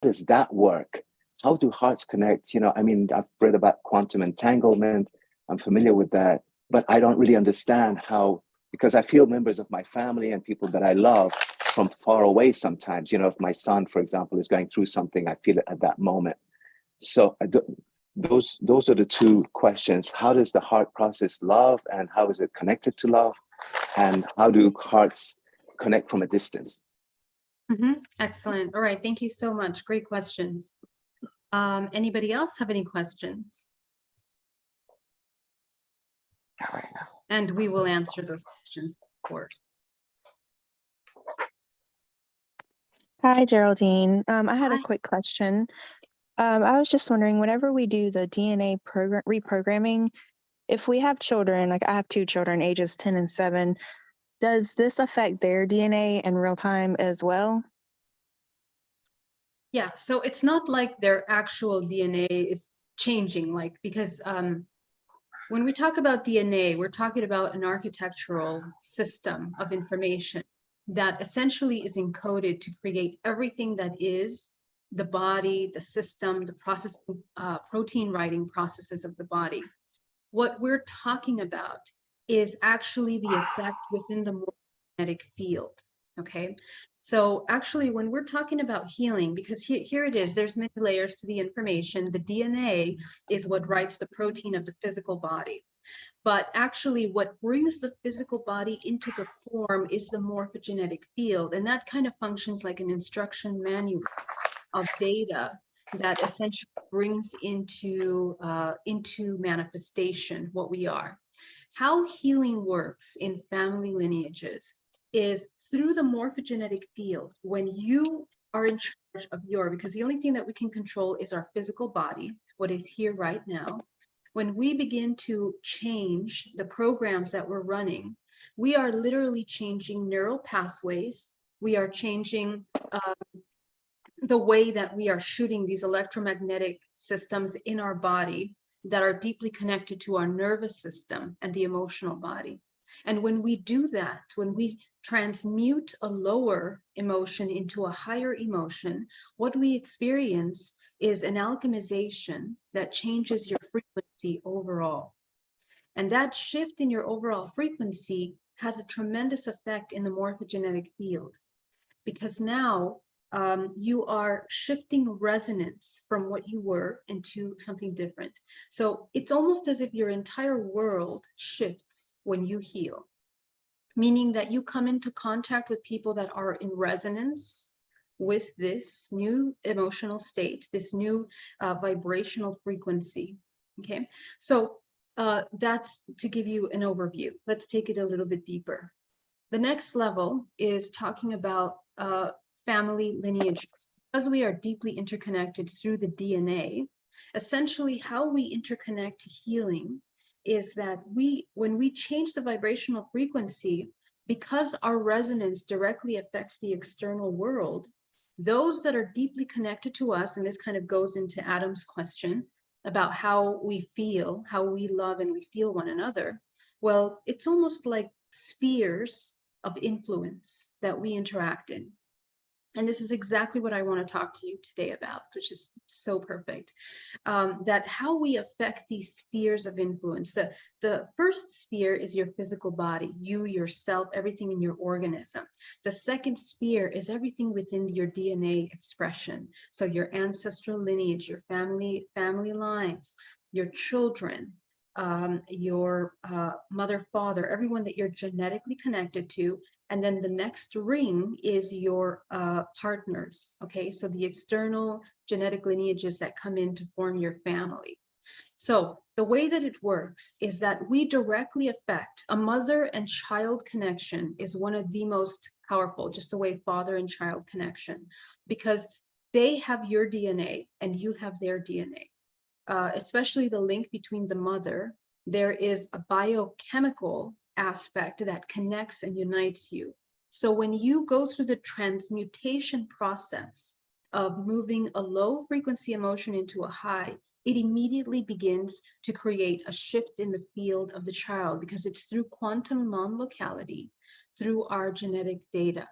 does that work? How do hearts connect? You know, I mean, I've read about quantum entanglement. I'm familiar with that, but I don't really understand how, because I feel members of my family and people that I love from far away sometimes. You know, if my son, for example, is going through something, I feel it at that moment. So those are the two questions. How does the heart process love, and how is it connected to love? And how do hearts connect from a distance? Excellent. All right. Thank you so much. Great questions. Anybody else have any questions? Not right now. And we will answer those questions, of course. Hi, Geraldine. I had Hi. a quick question. I was just wondering, whenever we do the DNA reprogramming, if we have children, like I have 2 children, ages 10 and 7, does this affect their DNA in real time as well? Yeah, so it's not like their actual DNA is changing, like, because when we talk about DNA, we're talking about an architectural system of information that essentially is encoded to create everything that is the body, the system, the processing, protein writing processes of the body. What we're talking about is actually the effect within the morphogenetic field, okay? So actually, when we're talking about healing, because here it is, there's many layers to the information. The DNA is what writes the protein of the physical body. But actually, what brings the physical body into the form is the morphogenetic field. And that kind of functions like an instruction manual of data that essentially brings into manifestation what we are. How healing works in family lineages is through the morphogenetic field. When you are in charge of because the only thing that we can control is our physical body, what is here right now. When we begin to change the programs that we're running, we are literally changing neural pathways. We are changing the way that we are shooting these electromagnetic systems in our body that are deeply connected to our nervous system and the emotional body. And when we do that, when we transmute a lower emotion into a higher emotion, what we experience is an alchemization that changes your frequency overall. And that shift in your overall frequency has a tremendous effect in the morphogenetic field, because now you are shifting resonance from what you were into something different. So it's almost as if your entire world shifts when you heal, meaning that you come into contact with people that are in resonance with this new emotional state, this new vibrational frequency. Okay, so that's to give you an overview. Let's take it a little bit deeper. The next level is talking about family lineages. Because we are deeply interconnected through the DNA, essentially how we interconnect to healing is that when we change the vibrational frequency, because our resonance directly affects the external world, those that are deeply connected to us, and this kind of goes into Adam's question about how we feel, how we love and we feel one another. Well, it's almost like spheres of influence that we interact in. And this is exactly what I want to talk to you today about, which is so perfect, that how we affect these spheres of influence. The first sphere is your physical body, you, yourself, everything in your organism. The second sphere is everything within your DNA expression. So your ancestral lineage, your family lines, your children, your mother, father, everyone that you're genetically connected to. And then the next ring is your partners, okay? So the external genetic lineages that come in to form your family. So the way that it works is that we directly affect a mother and child connection is one of the most powerful, just the way father and child connection, because they have your DNA and you have their DNA. Especially the link between the mother, there is a biochemical aspect that connects and unites you. So when you go through the transmutation process of moving a low frequency emotion into a high, it immediately begins to create a shift in the field of the child, because it's through quantum non-locality, through our genetic data.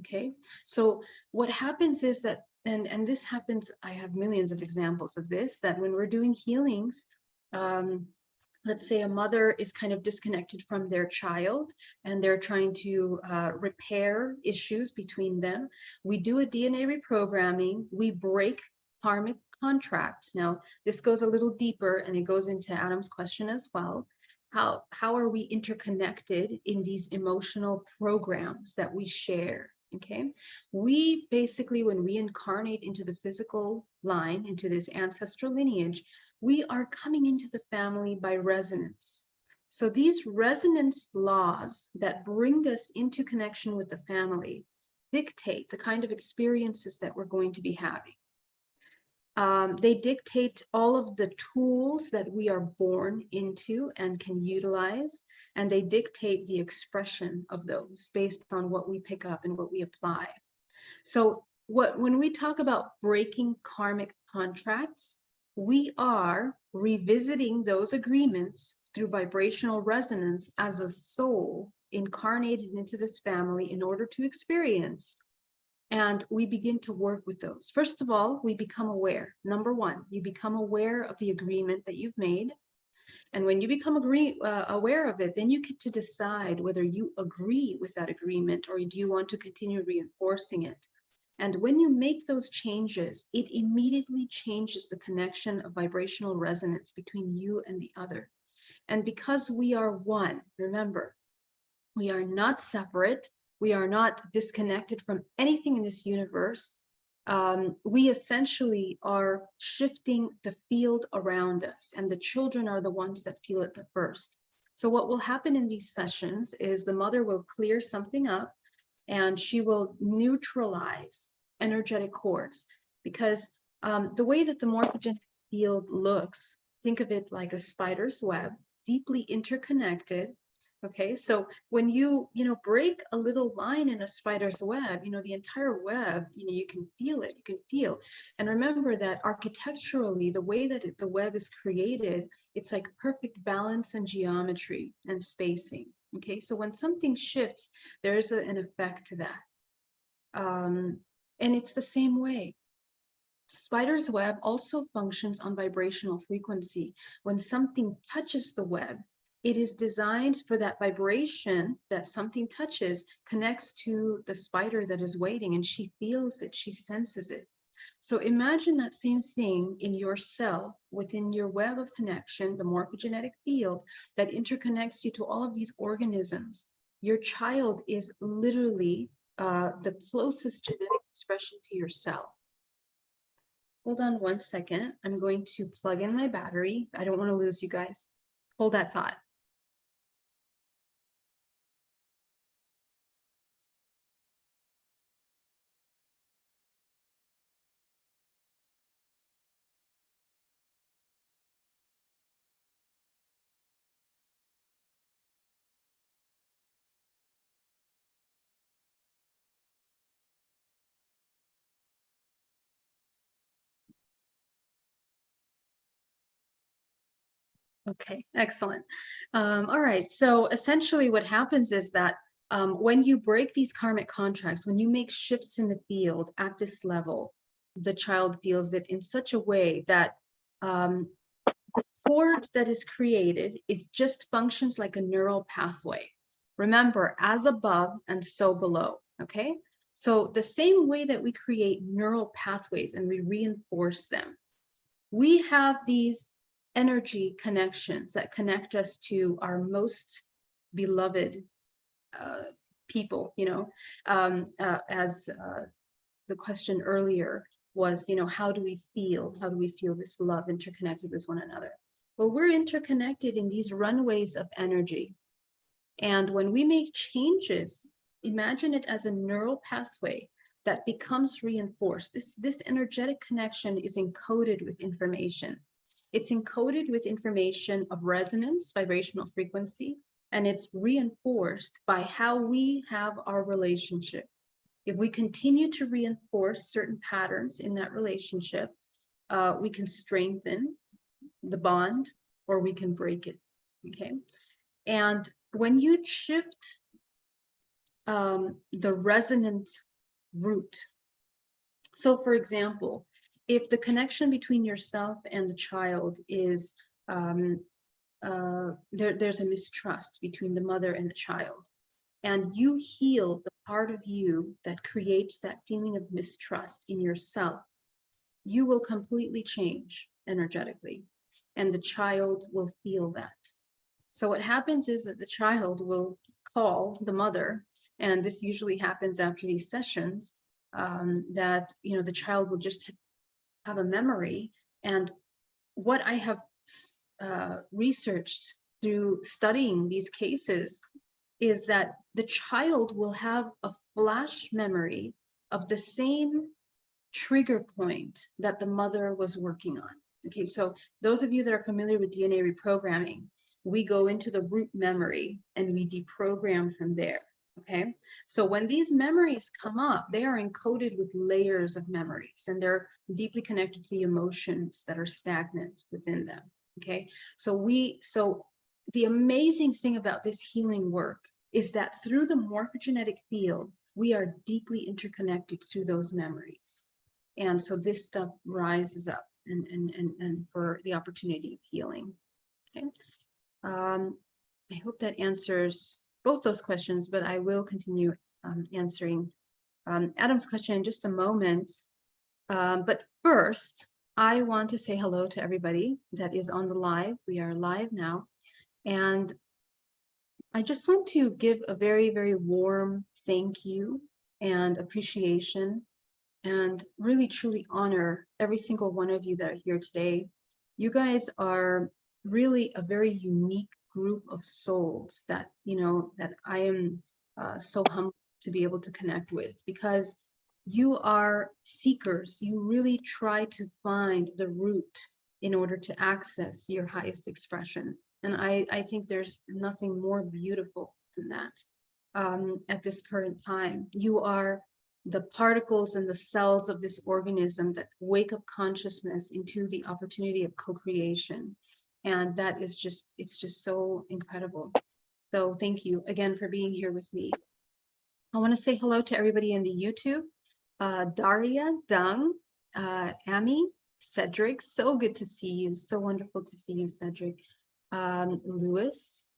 Okay, so what happens is that and this happens, I have millions of examples of this, that when we're doing healings, let's say a mother is kind of disconnected from their child and they're trying to repair issues between them. We do a DNA reprogramming, we break karmic contracts. Now, this goes a little deeper and it goes into Adam's question as well. How are we interconnected in these emotional programs that we share? Okay, we basically, when we incarnate into the physical line, into this ancestral lineage, we are coming into the family by resonance. So these resonance laws that bring us into connection with the family dictate the kind of experiences that we're going to be having. They dictate all of the tools that we are born into and can utilize, and they dictate the expression of those based on what we pick up and what we apply. So when we talk about breaking karmic contracts, we are revisiting those agreements through vibrational resonance as a soul incarnated into this family in order to experience. And we begin to work with those. First of all, we become aware. Number one, you become aware of the agreement that you've made. And when you become aware of it, then you get to decide whether you agree with that agreement or do you want to continue reinforcing it. And when you make those changes, it immediately changes the connection of vibrational resonance between you and the other. And because we are one, remember, we are not separate. We are not disconnected from anything in this universe. We essentially are shifting the field around us, and the children are the ones that feel it the first. So what will happen in these sessions is the mother will clear something up and she will neutralize energetic cords, because the way that the morphogenic field looks, think of it like a spider's web, deeply interconnected. Okay, so when you break a little line in a spider's web, the entire web, you can feel it, you can feel. And remember that architecturally, the way that the web is created, it's like perfect balance and geometry and spacing. Okay, so when something shifts, there's an effect to that. And it's the same way. Spider's web also functions on vibrational frequency. When something touches the web, it is designed for that vibration that something touches, connects to the spider that is waiting, and she feels it, she senses it. So imagine that same thing in yourself, within your web of connection, the morphogenetic field that interconnects you to all of these organisms. Your child is literally the closest genetic expression to yourself. Hold on one second. I'm going to plug in my battery. I don't want to lose you guys. Hold that thought. Okay, excellent. All right, so essentially what happens is that when you break these karmic contracts, when you make shifts in the field at this level, the child feels it in such a way that the cord that is created just functions like a neural pathway. Remember, as above and so below, okay? So the same way that we create neural pathways and we reinforce them, we have these energy connections that connect us to our most beloved people, as the question earlier was, how do we feel? How do we feel this love interconnected with one another? Well, we're interconnected in these runways of energy. And when we make changes, imagine it as a neural pathway that becomes reinforced. This energetic connection is encoded with information. It's encoded with information of resonance, vibrational frequency, and it's reinforced by how we have our relationship. If we continue to reinforce certain patterns in that relationship, we can strengthen the bond or we can break it, okay? And when you shift the resonant root So for example, if the connection between yourself and the child is there's a mistrust between the mother and the child, and you heal the part of you that creates that feeling of mistrust in yourself, you will completely change energetically, and the child will feel that. So what happens is that the child will call the mother, and this usually happens after these sessions, that, you know, the child will just have a memory. And what I have researched through studying these cases is that the child will have a flash memory of the same trigger point that the mother was working on. Okay, so those of you that are familiar with DNA reprogramming, we go into the root memory and we deprogram from there. Okay, so when these memories come up, they are encoded with layers of memories, and they're deeply connected to the emotions that are stagnant within them. Okay, so the amazing thing about this healing work is that through the morphogenetic field, we are deeply interconnected through those memories. And so this stuff rises up and for the opportunity of healing. Okay. I hope that answers both those questions, but I will continue answering Adam's question in just a moment. But first, I want to say hello to everybody that is on the live. We are live now. And I just want to give a very, very warm thank you and appreciation, and really truly honor every single one of you that are here today. You guys are really a very unique group of souls that, you know, that I am so humbled to be able to connect with, because you are seekers. You really try to find the root in order to access your highest expression. And I think there's nothing more beautiful than that at this current time. You are the particles and the cells of this organism that wake up consciousness into the opportunity of co-creation. And that is just, it's just so incredible. So thank you again for being here with me. I want to say hello to everybody in the YouTube. Daria, Dung, Amy, Cedric, so good to see you. So wonderful to see you, Cedric. Louis,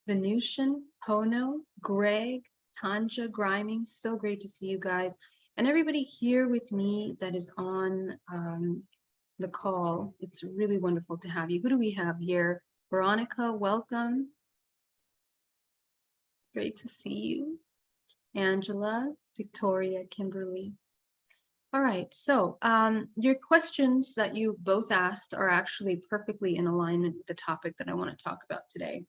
Venusian, Pono, Greg, Tanja, Griming, so great to see you guys. And everybody here with me that is on the call, it's really wonderful to have you. Who do we have here? Veronica, welcome. Great to see you. Angela, Victoria, Kimberly. All right, so your questions that you both asked are actually perfectly in alignment with the topic that I want to talk about today.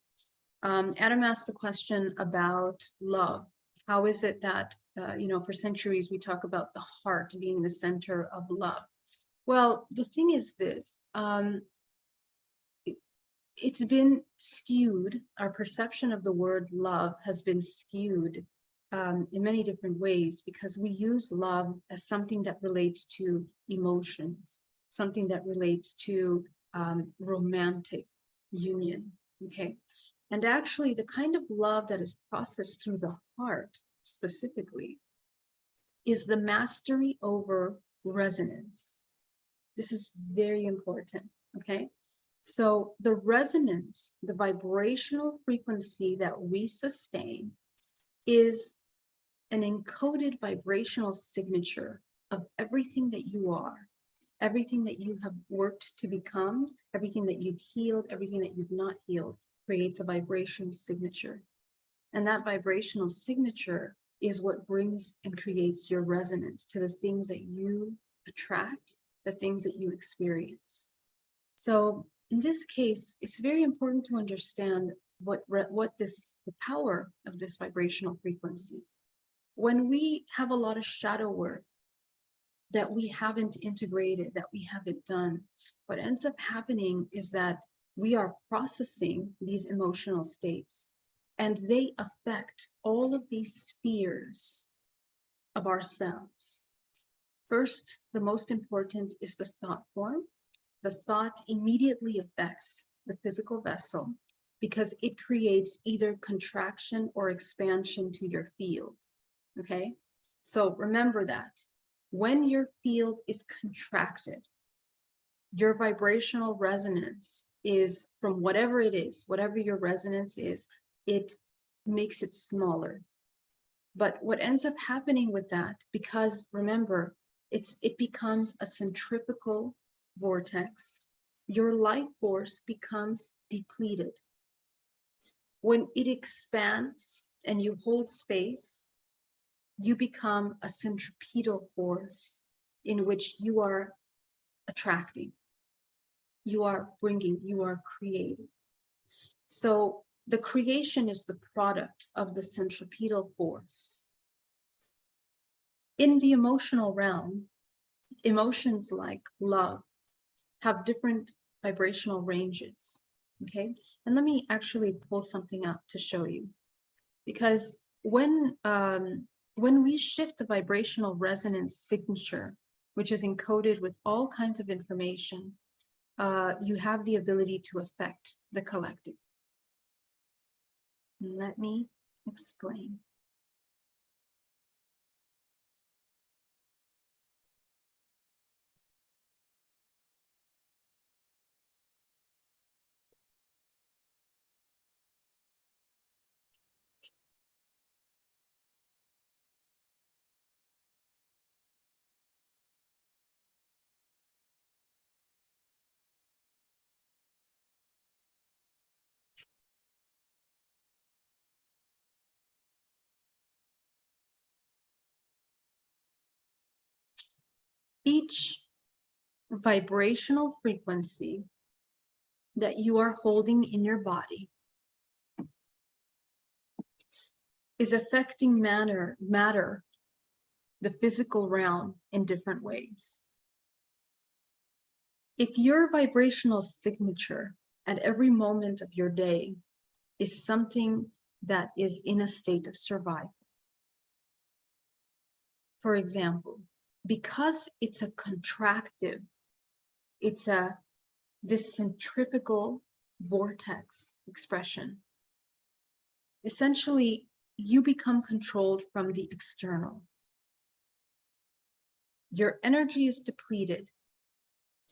Adam asked a question about love. How is it that, you know, for centuries we talk about the heart being the center of love? Well, the thing is this, it's been skewed. Our perception of the word love has been skewed in many different ways, because we use love as something that relates to emotions, something that relates to romantic union, okay? And actually, the kind of love that is processed through the heart specifically is the mastery over resonance. This is very important, okay? So the resonance, the vibrational frequency that we sustain is an encoded vibrational signature of everything that you are, everything that you have worked to become, everything that you've healed, everything that you've not healed, creates a vibrational signature. And that vibrational signature is what brings and creates your resonance to the things that you attract, the things that you experience. So in this case, it's very important to understand the power of this vibrational frequency. When we have a lot of shadow work that we haven't integrated, that we haven't done, what ends up happening is that we are processing these emotional states, and they affect all of these spheres of ourselves. First, the most important is the thought form. The thought immediately affects the physical vessel because it creates either contraction or expansion to your field, okay? So remember that. when your field is contracted, your vibrational resonance is from whatever it is, whatever your resonance is, it makes it smaller. But what ends up happening with that, because remember, it becomes a centrifugal vortex, your life force becomes depleted. When it expands and you hold space, you become a centripetal force in which you are attracting, you are bringing, you are creating. So the creation is the product of the centripetal force. In the emotional realm, emotions like love have different vibrational ranges, okay? And let me actually pull something up to show you. Because when we shift the vibrational resonance signature, which is encoded with all kinds of information, you have the ability to affect the collective. Let me explain. Each vibrational frequency that you are holding in your body is affecting matter, the physical realm, in different ways. If your vibrational signature at every moment of your day is something that is in a state of survival, for example, because it's a contractive, it's this centrifugal vortex expression, essentially you become controlled from the external. Your energy is depleted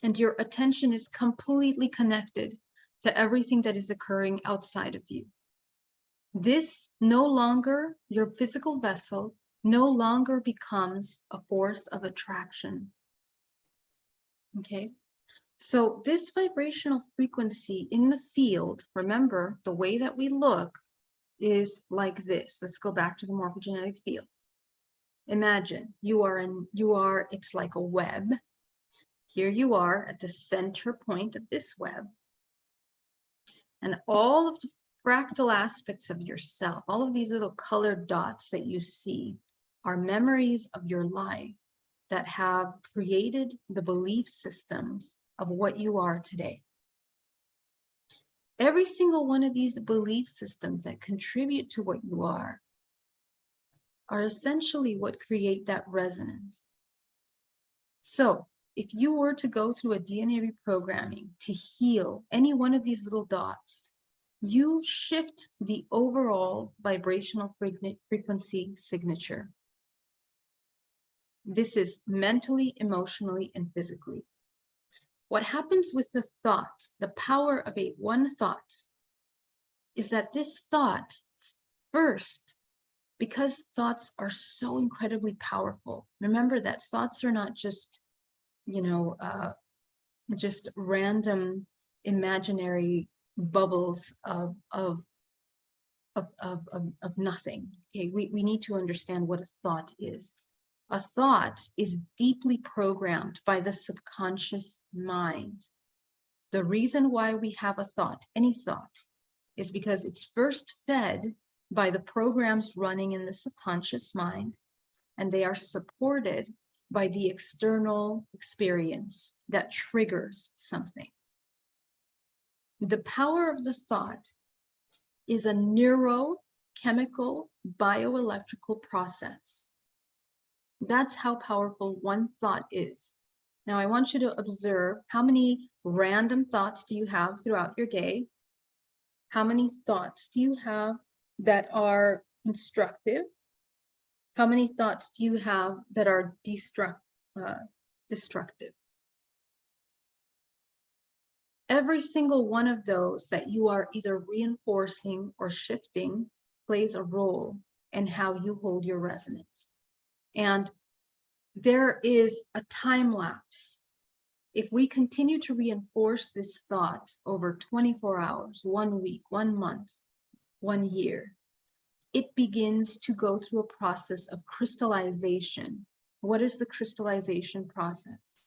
and your attention is completely connected to everything that is occurring outside of you. This no longer, your physical vessel no longer becomes a force of attraction. Okay, so this vibrational frequency in the field, remember the way that we look is like this. Let's go back to the morphogenetic field. Imagine it's like a web. Here you are at the center point of this web. And all of the fractal aspects of yourself, all of these little colored dots that you see, are memories of your life that have created the belief systems of what you are today. Every single one of these belief systems that contribute to what you are essentially what create that resonance. So if you were to go through a DNA reprogramming to heal any one of these little dots, you shift the overall vibrational frequency signature. This is mentally, emotionally, and physically. What happens with the thought, the power of one thought, is that this thought first, because thoughts are so incredibly powerful. Remember that thoughts are not just, just random imaginary bubbles of nothing. Okay, we need to understand what a thought is. A thought is deeply programmed by the subconscious mind. The reason why we have a thought, any thought, is because it's first fed by the programs running in the subconscious mind, and they are supported by the external experience that triggers something. The power of the thought is a neurochemical bioelectrical process. That's how powerful one thought is. Now, I want you to observe how many random thoughts do you have throughout your day? How many thoughts do you have that are constructive? How many thoughts do you have that are destructive? destructive. Every single one of those that you are either reinforcing or shifting plays a role in how you hold your resonance. And there is a time lapse. If we continue to reinforce this thought over 24 hours, 1 week, 1 month, 1 year, it begins to go through a process of crystallization. What is the crystallization process?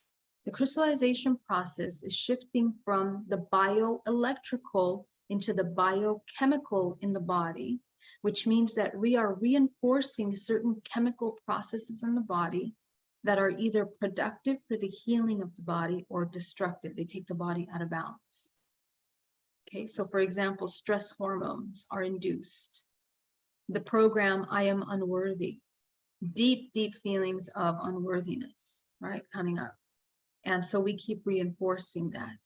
The crystallization process is shifting from the bioelectrical into the biochemical in the body, which means that we are reinforcing certain chemical processes in the body that are either productive for the healing of the body or destructive. They take the body out of balance. Okay, so for example, stress hormones are induced. The program, I am unworthy, deep, deep feelings of unworthiness, right, coming up. And so we keep reinforcing that.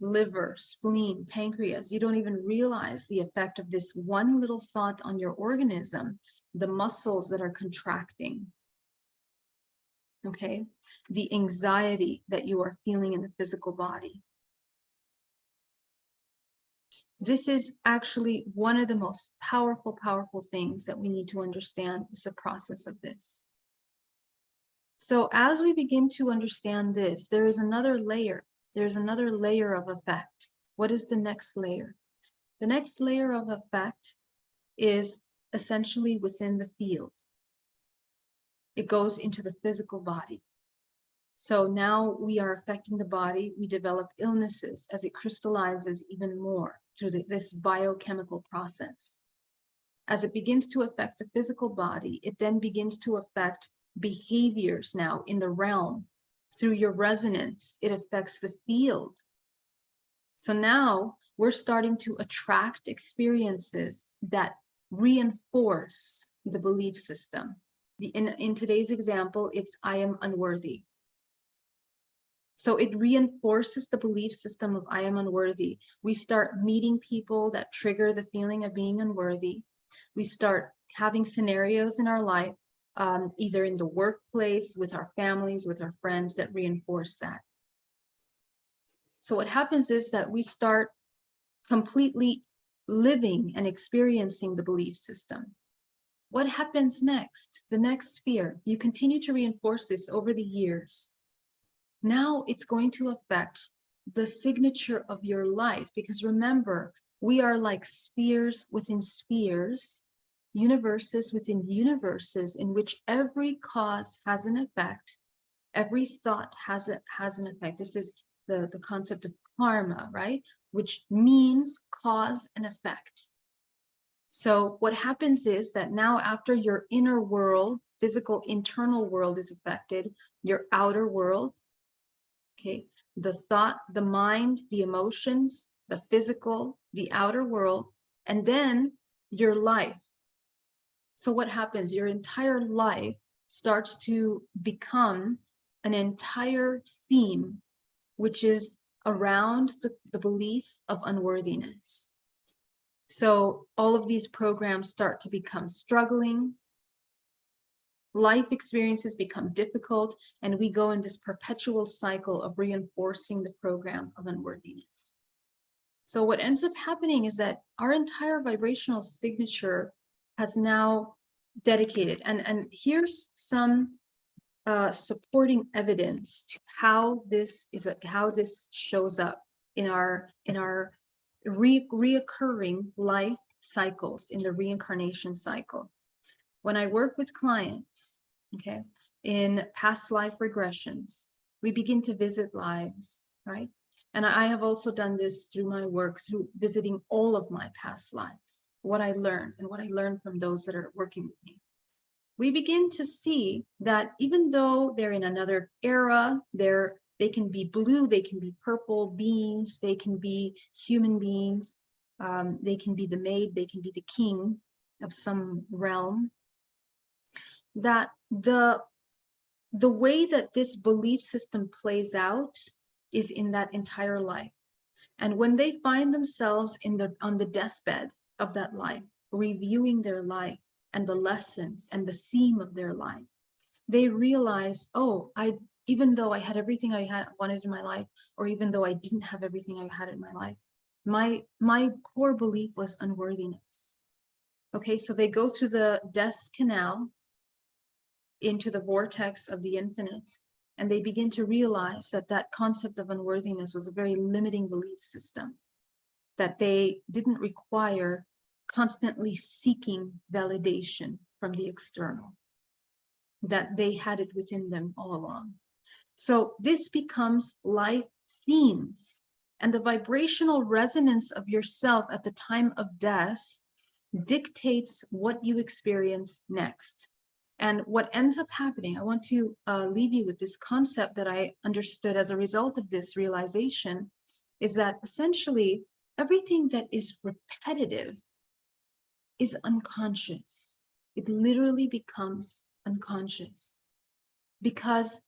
Liver, spleen, pancreas, you don't even realize the effect of this one little thought on your organism, the muscles that are contracting, okay? The anxiety that you are feeling in the physical body. This is actually one of the most powerful, powerful things that we need to understand is the process of this. So as we begin to understand this, there is another layer. There's another layer of effect. What is the next layer? The next layer of effect is essentially within the field. It goes into the physical body. So now we are affecting the body. We develop illnesses as it crystallizes even more through this biochemical process. As it begins to affect the physical body, it then begins to affect behaviors now in the realm. Through your resonance, it affects the field. So now we're starting to attract experiences that reinforce the belief system. In today's example, it's I am unworthy. So it reinforces the belief system of I am unworthy. We start meeting people that trigger the feeling of being unworthy. We start having scenarios in our life, either in the workplace, with our families, with our friends, that reinforce that. So what happens is that we start completely living and experiencing the belief system. What happens next? The next sphere, you continue to reinforce this over the years. Now it's going to affect the signature of your life, because remember, we are like spheres within spheres, universes within universes, in which every cause has an effect, every thought has an effect. This is the concept of karma, right? Which means cause and effect. So what happens is that now, after your inner world, physical internal world is affected, your outer world, okay, the thought, the mind, the emotions, the physical, the outer world, and then your life. So what happens? Your entire life starts to become an entire theme, which is around the belief of unworthiness. So all of these programs start to become struggling. Life experiences become difficult, and we go in this perpetual cycle of reinforcing the program of unworthiness. So what ends up happening is that our entire vibrational signature has now dedicated, and here's some supporting evidence to how this shows up in our reoccurring life cycles, in the reincarnation cycle. When I work with clients, okay, in past life regressions, we begin to visit lives, right? And I have also done this through my work, through visiting all of my past lives, what I learned and what I learned from those that are working with me. We begin to see that even though they're in another era, they can be blue, they can be purple beings, they can be human beings, they can be the maid, they can be the king of some realm. That the way that this belief system plays out is in that entire life. And when they find themselves on the deathbed of that life, reviewing their life and the lessons and the theme of their life, they realize, oh, even though I had everything I wanted in my life, or even though I didn't have everything I had in my life, my core belief was unworthiness. Okay, so they go through the death canal into the vortex of the infinite, and they begin to realize that that concept of unworthiness was a very limiting belief system, that they didn't require constantly seeking validation from the external, that they had it within them all along. So this becomes life themes, and the vibrational resonance of yourself at the time of death dictates what you experience next. And what ends up happening, I want to leave you with this concept that I understood as a result of this realization, is that essentially everything that is repetitive is unconscious. It literally becomes unconscious, because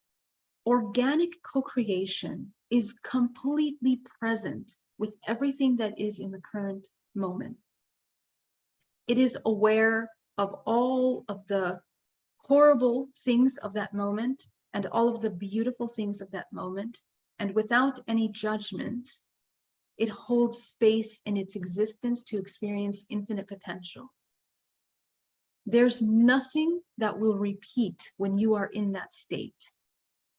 organic co-creation is completely present with everything that is in the current moment. It is aware of all of the horrible things of that moment and all of the beautiful things of that moment. And without any judgment, it holds space in its existence to experience infinite potential. There's nothing that will repeat when you are in that state.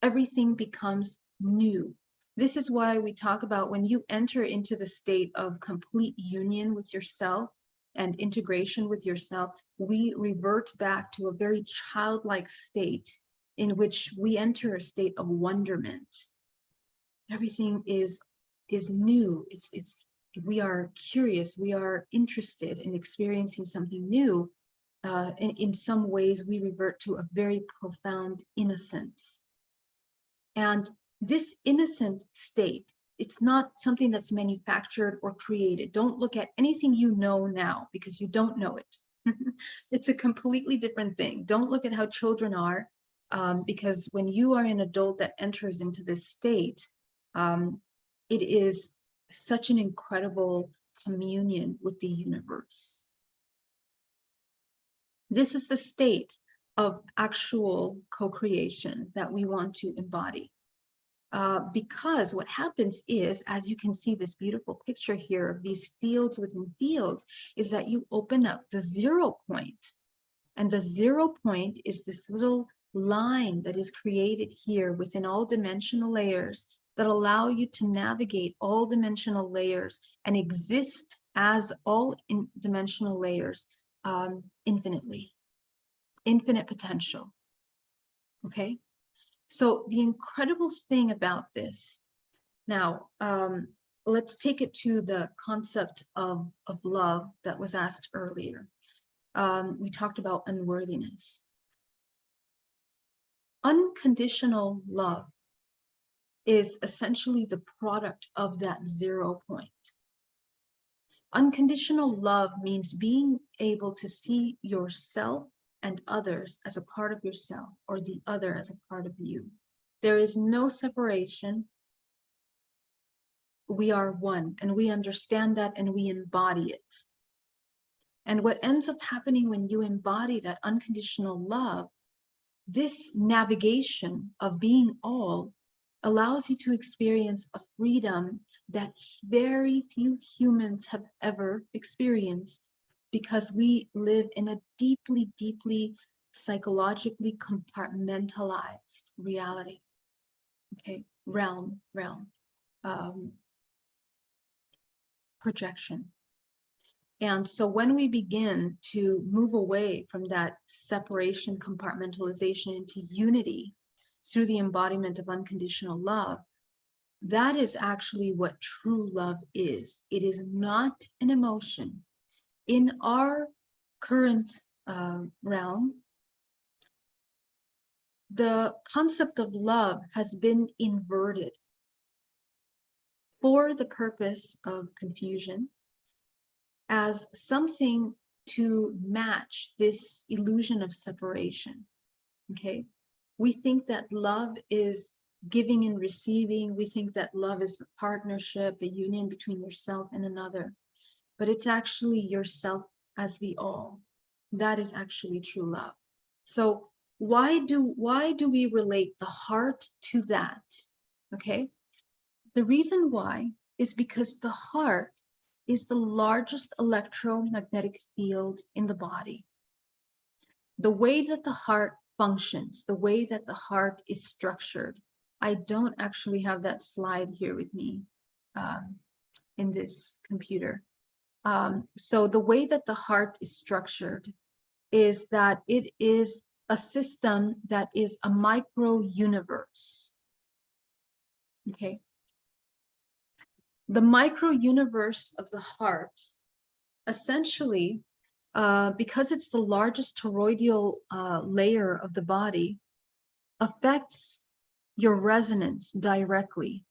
Everything becomes new. This is why we talk about when you enter into the state of complete union with yourself and integration with yourself, we revert back to a very childlike state in which we enter a state of wonderment. Everything is new. We are curious. We are interested in experiencing something new. And in some ways, we revert to a very profound innocence. And this innocent state, it's not something that's manufactured or created. Don't look at anything you know now, because you don't know it. It's a completely different thing. Don't look at how children are, because when you are an adult that enters into this state, it is such an incredible communion with the universe. This is the state of actual co-creation that we want to embody. Because what happens is, as you can see this beautiful picture here of these fields within fields, is that you open up the 0 point. And the 0 point is this little line that is created here within all dimensional layers that allow you to navigate all dimensional layers and exist as all dimensional layers infinitely. Infinite potential. Okay? So the incredible thing about this, now, let's take it to the concept of love that was asked earlier. We talked about unworthiness. Unconditional love is essentially the product of that 0 point. Unconditional love means being able to see yourself and others as a part of yourself, or the other as a part of you. There is no separation. We are one, and we understand that, and we embody it. And what ends up happening when you embody that unconditional love, this navigation of being all allows you to experience a freedom that very few humans have ever experienced, because we live in a deeply, deeply psychologically compartmentalized reality. Okay, realm, projection. And so when we begin to move away from that separation, compartmentalization into unity through the embodiment of unconditional love, that is actually what true love is. It is not an emotion. In our current realm, the concept of love has been inverted for the purpose of confusion, as something to match this illusion of separation. Okay, we think that love is giving and receiving. We think that love is the partnership, the union between yourself and another, but it's actually yourself as the all. That is actually true love. So Why do we relate the heart to that? Okay. The reason why is because the heart is the largest electromagnetic field in the body. The way that the heart functions, the way that the heart is structured. I don't actually have that slide here with me in this computer. So the way that the heart is structured is that it is a system that is a micro universe. Okay. The micro universe of the heart, essentially, because it's the largest toroidal layer of the body, affects your resonance directly.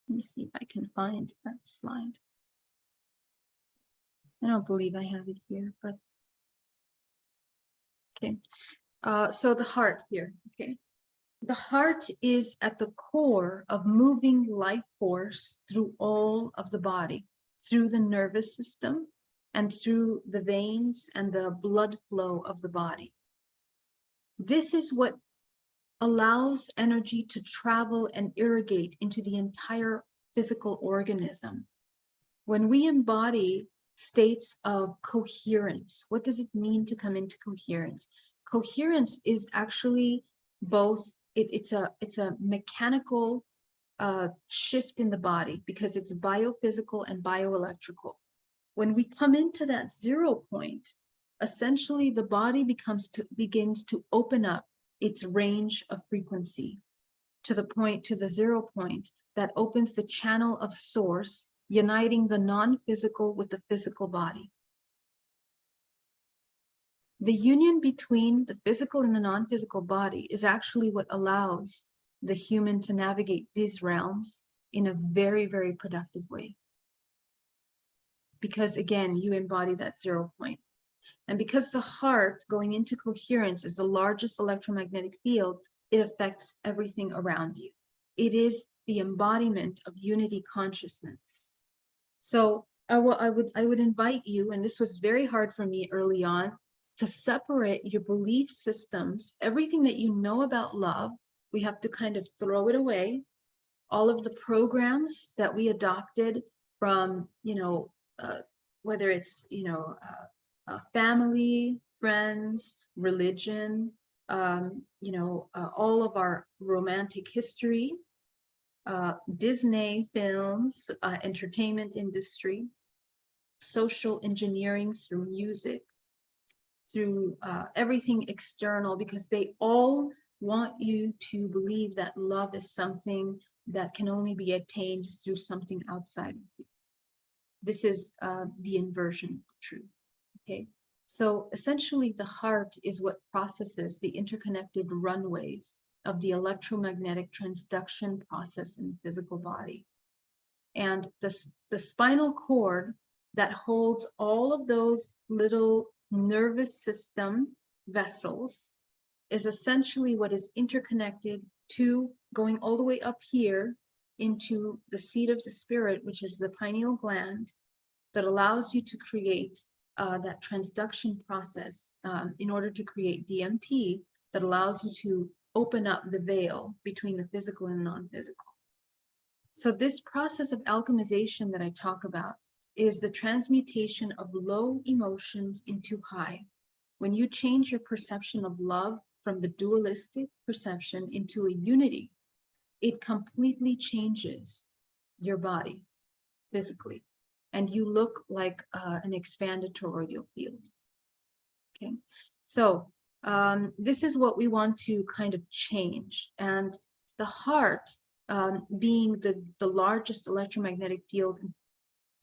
Let me see if I can find that slide. I don't believe I have it here, but okay. So the heart here, okay. The heart is at the core of moving life force through all of the body, through the nervous system and through the veins and the blood flow of the body. This is what allows energy to travel and irrigate into the entire physical organism. When we embody states of coherence, what does it mean to come into coherence? Coherence is actually both, it's a mechanical shift in the body because it's biophysical and bioelectrical. When we come into that 0 point, essentially the body begins to open up its range of frequency to the 0 point that opens the channel of source, uniting the non-physical with the physical body. The union between the physical and the non-physical body is actually what allows the human to navigate these realms in a very, very productive way. Because again, you embody that 0 point. And because the heart going into coherence is the largest electromagnetic field, it affects everything around you. It is the embodiment of unity consciousness. So I would invite you, and this was very hard for me early on, to separate your belief systems, everything that you know about love. We have to kind of throw it away. All of the programs that we adopted from, whether it's, family, friends, religion, all of our romantic history, Disney films, entertainment industry, social engineering through music, through everything external, because they all want you to believe that love is something that can only be attained through something outside of you. This is the inversion of the truth. Okay, so essentially the heart is what processes the interconnected runways of the electromagnetic transduction process in the physical body. And the spinal cord that holds all of those little nervous system vessels is essentially what is interconnected to going all the way up here into the seat of the spirit, which is the pineal gland, that allows you to create that transduction process in order to create DMT that allows you to open up the veil between the physical and non-physical. So this process of alchemization that I talk about is the transmutation of low emotions into high. When you change your perception of love from the dualistic perception into a unity, it completely changes your body physically, and you look like an expanded toroidal field. Okay, so this is what we want to kind of change. And the heart, being the largest electromagnetic field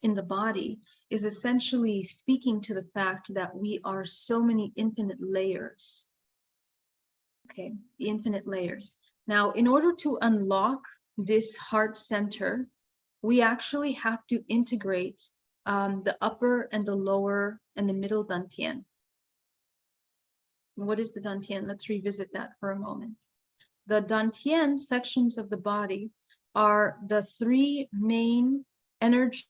in the body, is essentially speaking to the fact that we are so many infinite layers. Okay, infinite layers. Now, in order to unlock this heart center, we actually have to integrate the upper and the lower and the middle dantian. What is the dantian? Let's revisit that for a moment. The dantian sections of the body are the three main energy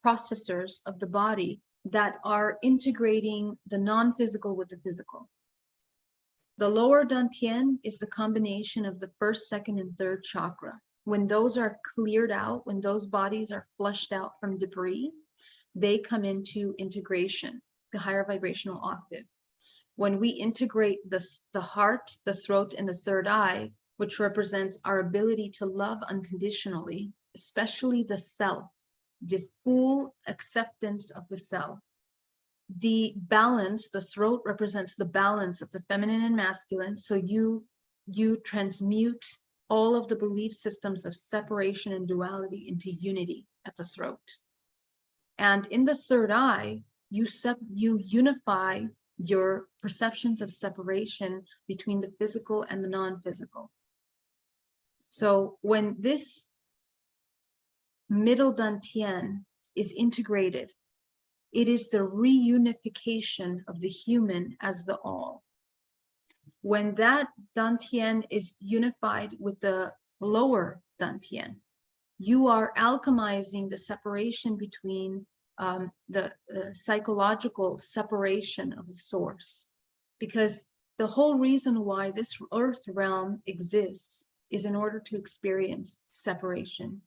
processors of the body that are integrating the non-physical with the physical. The lower dantian is the combination of the first, second, and third chakra. When those are cleared out, when those bodies are flushed out from debris, they come into integration, the higher vibrational octave. When we integrate the heart, the throat, and the third eye, which represents our ability to love unconditionally, especially the self, the full acceptance of the self. The balance, the throat represents the balance of the feminine and masculine. So you transmute all of the belief systems of separation and duality into unity at the throat. And in the third eye, you unify your perceptions of separation between the physical and the non-physical. So when this middle dantian is integrated, it is the reunification of the human as the all. When that dantian is unified with the lower dantian, you are alchemizing the separation between the psychological separation of the source. Because the whole reason why this earth realm exists is in order to experience separation.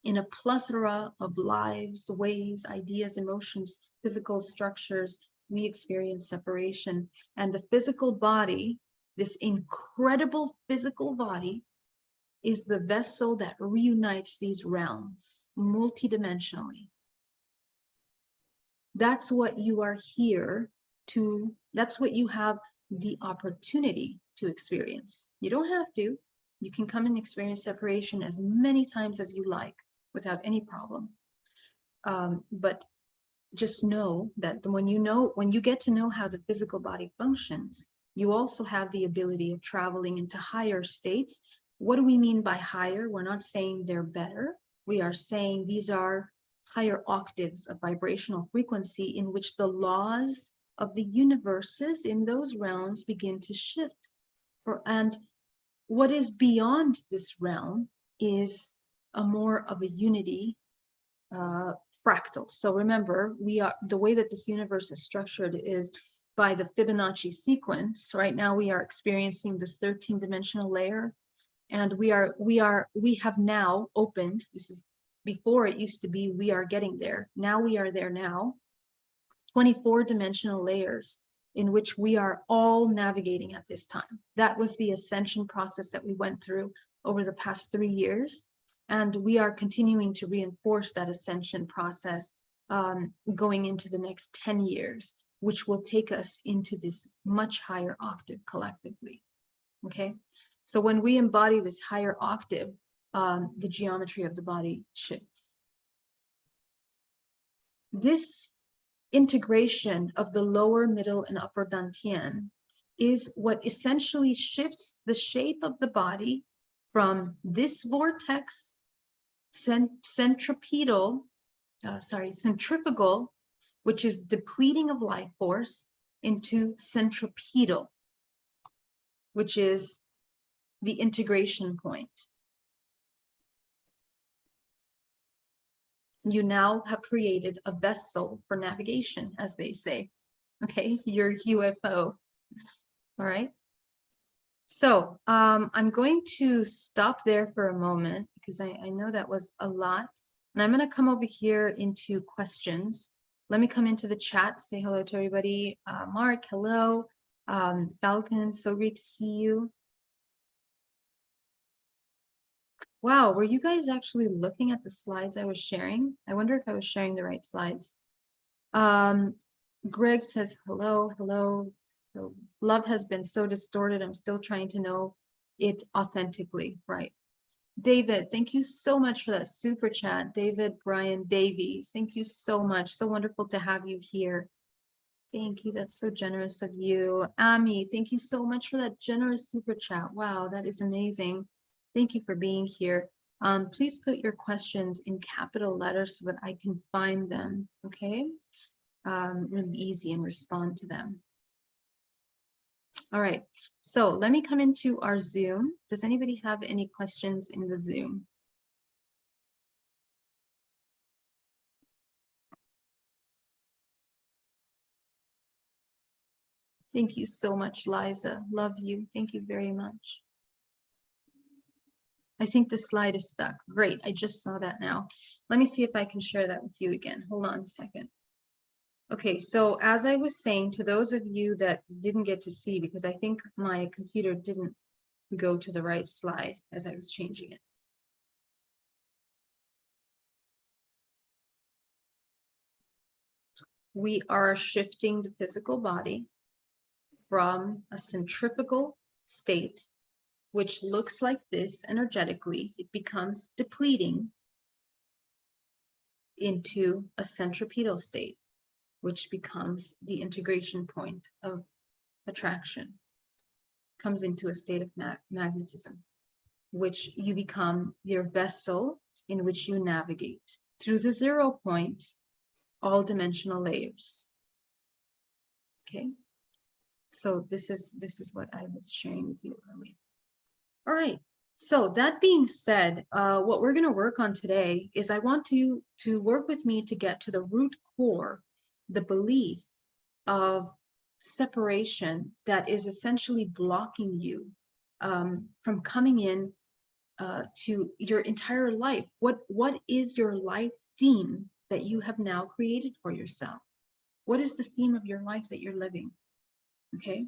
In a plethora of lives, ways, ideas, emotions, physical structures, we experience separation. And the physical body, this incredible physical body, is the vessel that reunites these realms multidimensionally. That's what you are here to, that's what you have the opportunity to experience. You don't have to. You can come and experience separation as many times as you like without any problem. But just know that when you get to know how the physical body functions, you also have the ability of traveling into higher states. What do we mean by higher? We're not saying they're better. We are saying these are higher octaves of vibrational frequency in which the laws of the universes in those realms begin to shift. And what is beyond this realm is a more of a unity fractal. So remember, the way that this universe is structured is by the Fibonacci sequence. Right now we are experiencing this 13-dimensional layer, and we have now opened, this is before it used to be we are getting there. Now we are there now, 24-dimensional layers in which we are all navigating at this time. That was the ascension process that we went through over the past 3 years. And we are continuing to reinforce that ascension process going into the next 10 years, which will take us into this much higher octave collectively, okay? So when we embody this higher octave, the geometry of the body shifts. This integration of the lower, middle, and upper dantian is what essentially shifts the shape of the body from this vortex, centrifugal, which is depleting of life force, into centripetal, which is the integration point. You now have created a vessel for navigation, as they say, okay? Your UFO, all right? So I'm going to stop there for a moment because I know that was a lot. And I'm going to come over here into questions. Let me come into the chat, say hello to everybody. Mark, hello. Falcon, so great to see you. Wow, were you guys actually looking at the slides I was sharing? I wonder if I was sharing the right slides. Greg says hello, hello. So love has been so distorted. I'm still trying to know it authentically, right? David, thank you so much for that super chat. David Brian Davies, thank you so much. So wonderful to have you here. Thank you. That's so generous of you. Ami, thank you so much for that generous super chat. Wow, that is amazing. Thank you for being here. Please put your questions in capital letters so that I can find them, okay? Really easy and respond to them. All right, so let me come into our Zoom. Does anybody have any questions in the Zoom? Thank you so much, Liza. Love you. Thank you very much. I think the slide is stuck. Great. I just saw that now. Let me see if I can share that with you again. Hold on a second. Okay, so as I was saying, to those of you that didn't get to see, because I think my computer didn't go to the right slide as I was changing it. We are shifting the physical body from a centrifugal state, which looks like this energetically. It becomes depleting, into a centripetal state, which becomes the integration point of attraction, comes into a state of magnetism, which you become your vessel in which you navigate through the 0 point, all dimensional layers. Okay, so this is what I was sharing with you earlier. All right, so that being said, what we're going to work on today is I want you to work with me to get to the root core, the belief of separation that is essentially blocking you from coming in to your entire life. What is your life theme that you have now created for yourself? What is the theme of your life that you're living? Okay.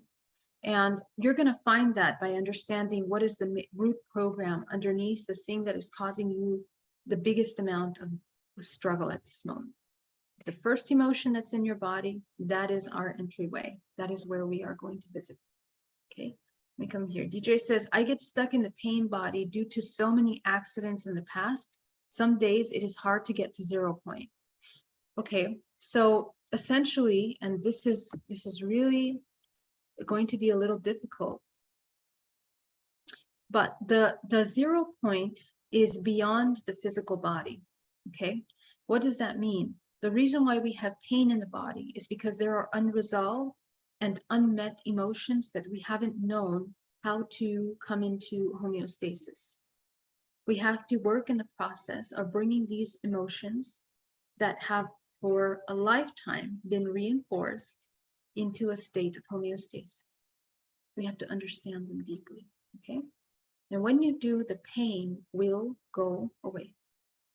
And you're going to find that by understanding what is the root program underneath the thing that is causing you the biggest amount of struggle at this moment. The first emotion that's in your body, that is our entryway. That is where we are going to visit. Okay, let me come here. DJ says, I get stuck in the pain body due to so many accidents in the past. Some days it is hard to get to 0 point. Okay, so essentially, and this is really going to be a little difficult, but the 0 point is beyond the physical body. Okay, what does that mean? The reason why we have pain in the body is because there are unresolved and unmet emotions that we haven't known how to come into homeostasis. We have to work in the process of bringing these emotions that have for a lifetime been reinforced into a state of homeostasis. We have to understand them deeply, okay? And when you do, the pain will go away.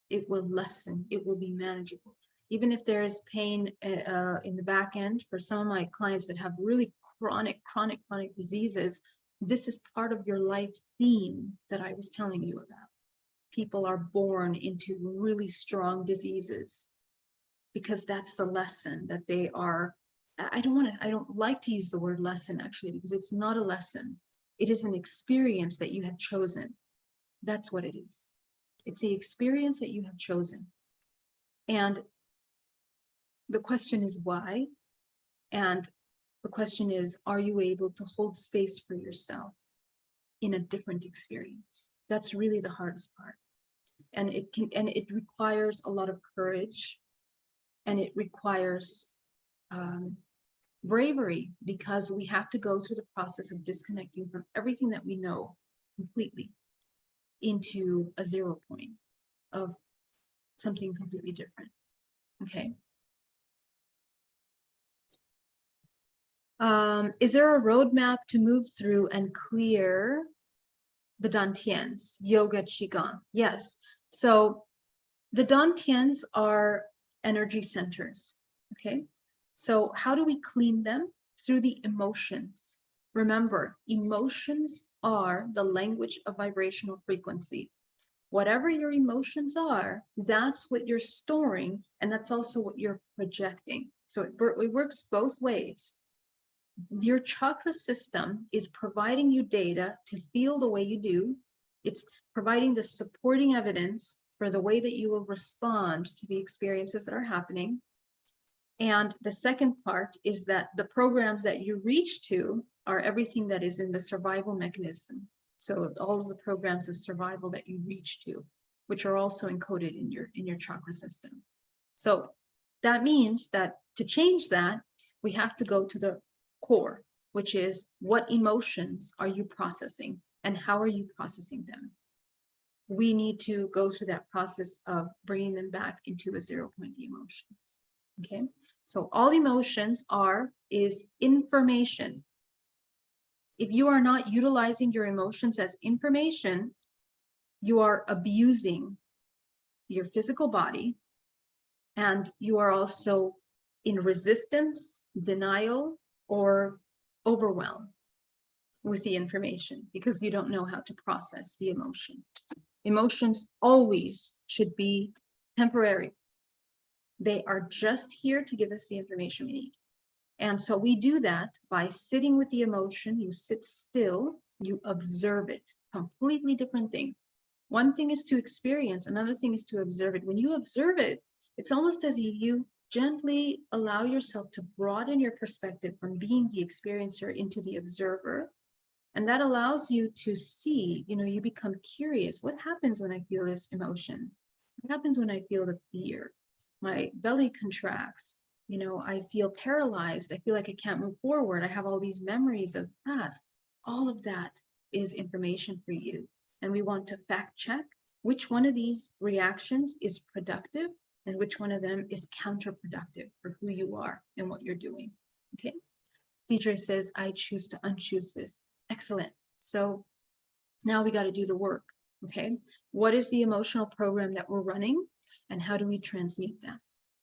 It will lessen, it will be manageable. Even if there is pain in the back end, for some of my clients that have really chronic diseases, this is part of your life theme that I was telling you about. People are born into really strong diseases because that's the lesson that they are. I don't like to use the word lesson actually, because it's not a lesson. It is an experience that you have chosen. That's what it is. It's the experience that you have chosen. And the question is why? And the question is, are you able to hold space for yourself in a different experience? That's really the hardest part. And it requires a lot of courage, and it requires bravery, because we have to go through the process of disconnecting from everything that we know completely into a 0 point of something completely different. Okay. Is there a roadmap to move through and clear the dantians, yoga, qigong? Yes. So the dantians are energy centers. Okay. So how do we clean them? Through the emotions. Remember, emotions are the language of vibrational frequency. Whatever your emotions are, that's what you're storing, and that's also what you're projecting. So it works both ways. Your chakra system is providing you data to feel the way you do. It's providing the supporting evidence for the way that you will respond to the experiences that are happening. And the second part is that the programs that you reach to are everything that is in the survival mechanism. So all of the programs of survival that you reach to, which are also encoded in your chakra system. So that means that to change that, we have to go to the core, which is what emotions are you processing and how are you processing them? We need to go through that process of bringing them back into a 0 point emotions. Okay, so all emotions is information. If you are not utilizing your emotions as information, you are abusing your physical body, and you are also in resistance, denial, or overwhelm with the information because you don't know how to process the emotion. Emotions always should be temporary. They are just here to give us the information we need. And so we do that by sitting with the emotion. You sit still, you observe it. Completely different thing. One thing is to experience, another thing is to observe it. When you observe it, it's almost as if you gently allow yourself to broaden your perspective from being the experiencer into the observer. And that allows you to see, you become curious. What happens when I feel this emotion? What happens when I feel the fear? My belly contracts. I feel paralyzed. I feel like I can't move forward. I have all these memories of the past. All of that is information for you. And we want to fact check which one of these reactions is productive and which one of them is counterproductive for who you are and what you're doing. Okay. Deidre says, I choose to unchoose this. Excellent. So now we got to do the work. Okay. What is the emotional program that we're running and how do we transmute that?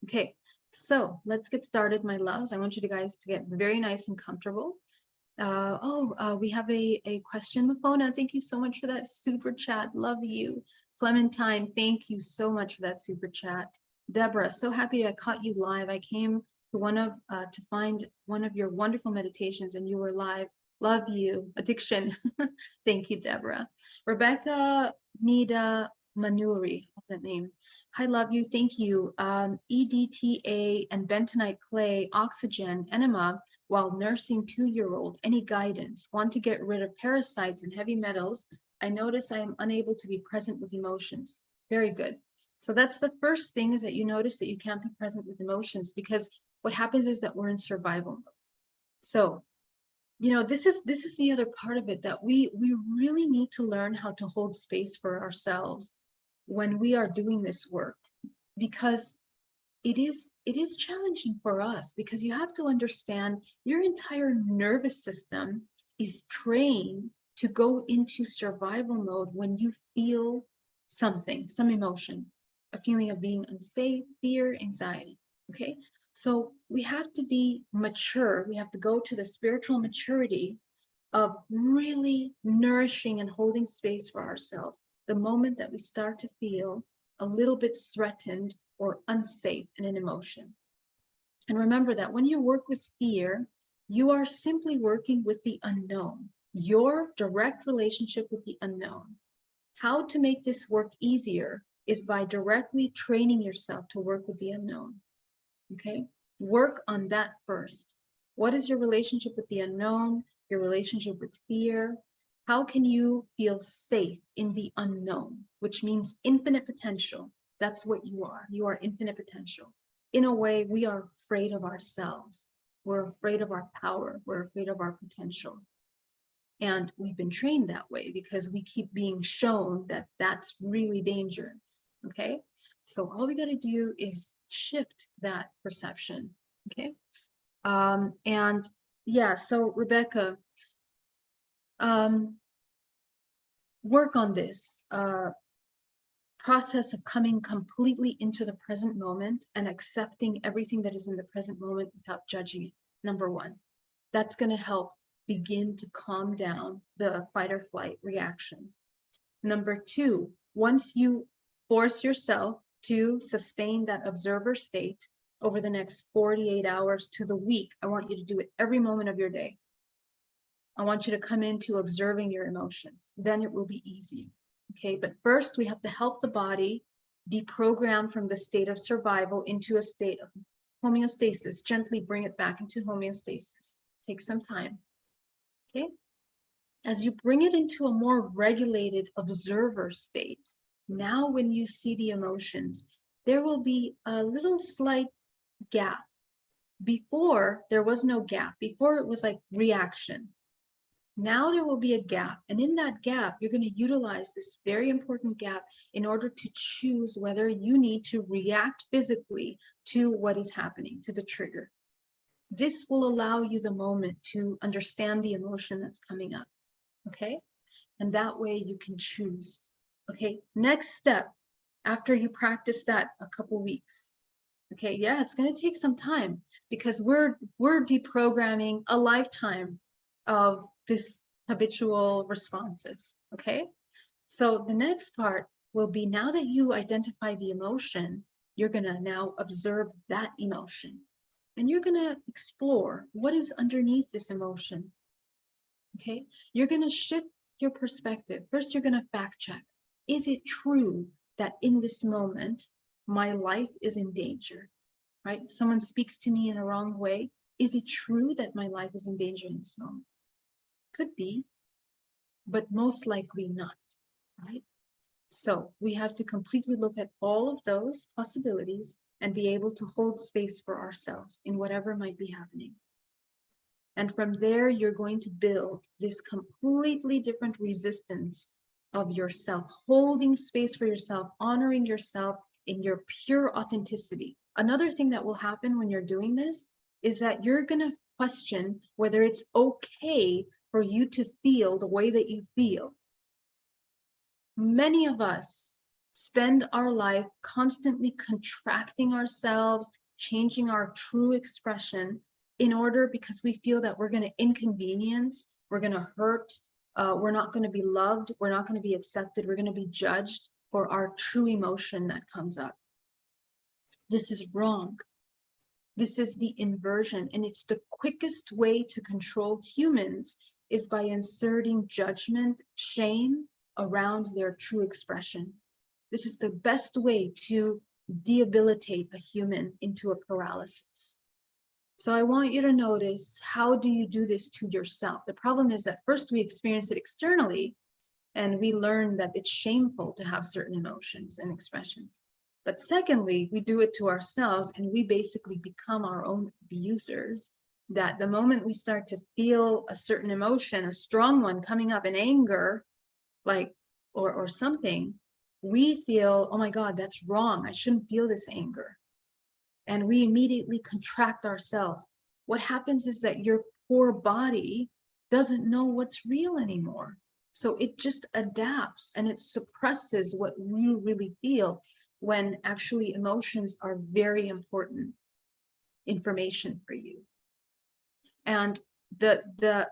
Okay. So let's get started, my loves. I want you guys to get very nice and comfortable. We have a question, Mafona. Thank you so much for that super chat. Love you. Clementine, thank you so much for that super chat. Deborah, so happy I caught you live. I came to to find one of your wonderful meditations and you were live. Love you. Addiction. Thank you, Deborah. Rebecca Nida Manuri, that name. Hi, love you. Thank you. EDTA and bentonite clay, oxygen, enema, while nursing 2-year-old. Any guidance? Want to get rid of parasites and heavy metals. I notice I am unable to be present with emotions. Very good. So that's the first thing, is that you notice that you can't be present with emotions, because what happens is that we're in survival mode. So, this is the other part of it, that we really need to learn how to hold space for ourselves when we are doing this work, because it is challenging for us, because you have to understand your entire nervous system is trained to go into survival mode when you feel something, some emotion, a feeling of being unsafe, fear, anxiety. Okay, so we have to be mature. We have to go to the spiritual maturity of really nourishing and holding space for ourselves the moment that we start to feel a little bit threatened or unsafe in an emotion. And remember that when you work with fear, you are simply working with the unknown, your direct relationship with the unknown. How to make this work easier is by directly training yourself to work with the unknown. Okay, work on that first. What is your relationship with the unknown, your relationship with fear? How can you feel safe in the unknown, which means infinite potential? That's what you are. You are infinite potential. In a way, we are afraid of ourselves. We're afraid of our power. We're afraid of our potential. And we've been trained that way because we keep being shown that that's really dangerous. Okay, so all we got to do is shift that perception. Okay, and yeah, so Rebecca, work on this process of coming completely into the present moment and accepting everything that is in the present moment without judging it. Number one, that's going to help begin to calm down the fight or flight reaction. Number two, once you force yourself to sustain that observer state over the next 48 hours to the week, I want you to do it every moment of your day. I want you to come into observing your emotions. Then it will be easy. Okay, but first we have to help the body deprogram from the state of survival into a state of homeostasis. Gently bring it back into homeostasis. Take some time. Okay, as you bring it into a more regulated observer state, now when you see the emotions, there will be a little slight gap. Before, there was no gap. Before, it was like reaction. Now there will be a gap. And in that gap, you're going to utilize this very important gap in order to choose whether you need to react physically to what is happening, to the trigger. This will allow you the moment to understand the emotion that's coming up. Okay? And that way you can choose. Okay? Next step, after you practice that a couple weeks. Okay, yeah, it's going to take some time because we're deprogramming a lifetime of this habitual responses. Okay, so the next part will be, now that you identify the emotion, you're going to now observe that emotion, and you're going to explore what is underneath this emotion. Okay, you're going to shift your perspective. First, you're going to fact check. Is it true that in this moment my life is in danger? Right? Someone speaks to me in a wrong way. Is it true that my life is in danger in this moment? Could be, but most likely not, right? So we have to completely look at all of those possibilities and be able to hold space for ourselves in whatever might be happening. And from there, you're going to build this completely different resistance of yourself, holding space for yourself, honoring yourself in your pure authenticity. Another thing that will happen when you're doing this is that you're going to question whether it's okay for you to feel the way that you feel. Many of us spend our life constantly contracting ourselves, changing our true expression in order, because we feel that we're going to inconvenience, we're going to hurt, we're not going to be loved, we're not going to be accepted, we're going to be judged for our true emotion that comes up. This is wrong. This is the inversion, and it's the quickest way to control humans is by inserting judgment, shame around their true expression. This is the best way to debilitate a human into a paralysis. So I want you to notice, how do you do this to yourself? The problem is that first we experience it externally, and we learn that it's shameful to have certain emotions and expressions. But secondly, we do it to ourselves, and we basically become our own abusers, that the moment we start to feel a certain emotion, a strong one coming up in anger, like, or something, we feel, oh my God, that's wrong. I shouldn't feel this anger. And we immediately contract ourselves. What happens is that your poor body doesn't know what's real anymore. So it just adapts and it suppresses what you really feel, when actually emotions are very important information for you. And the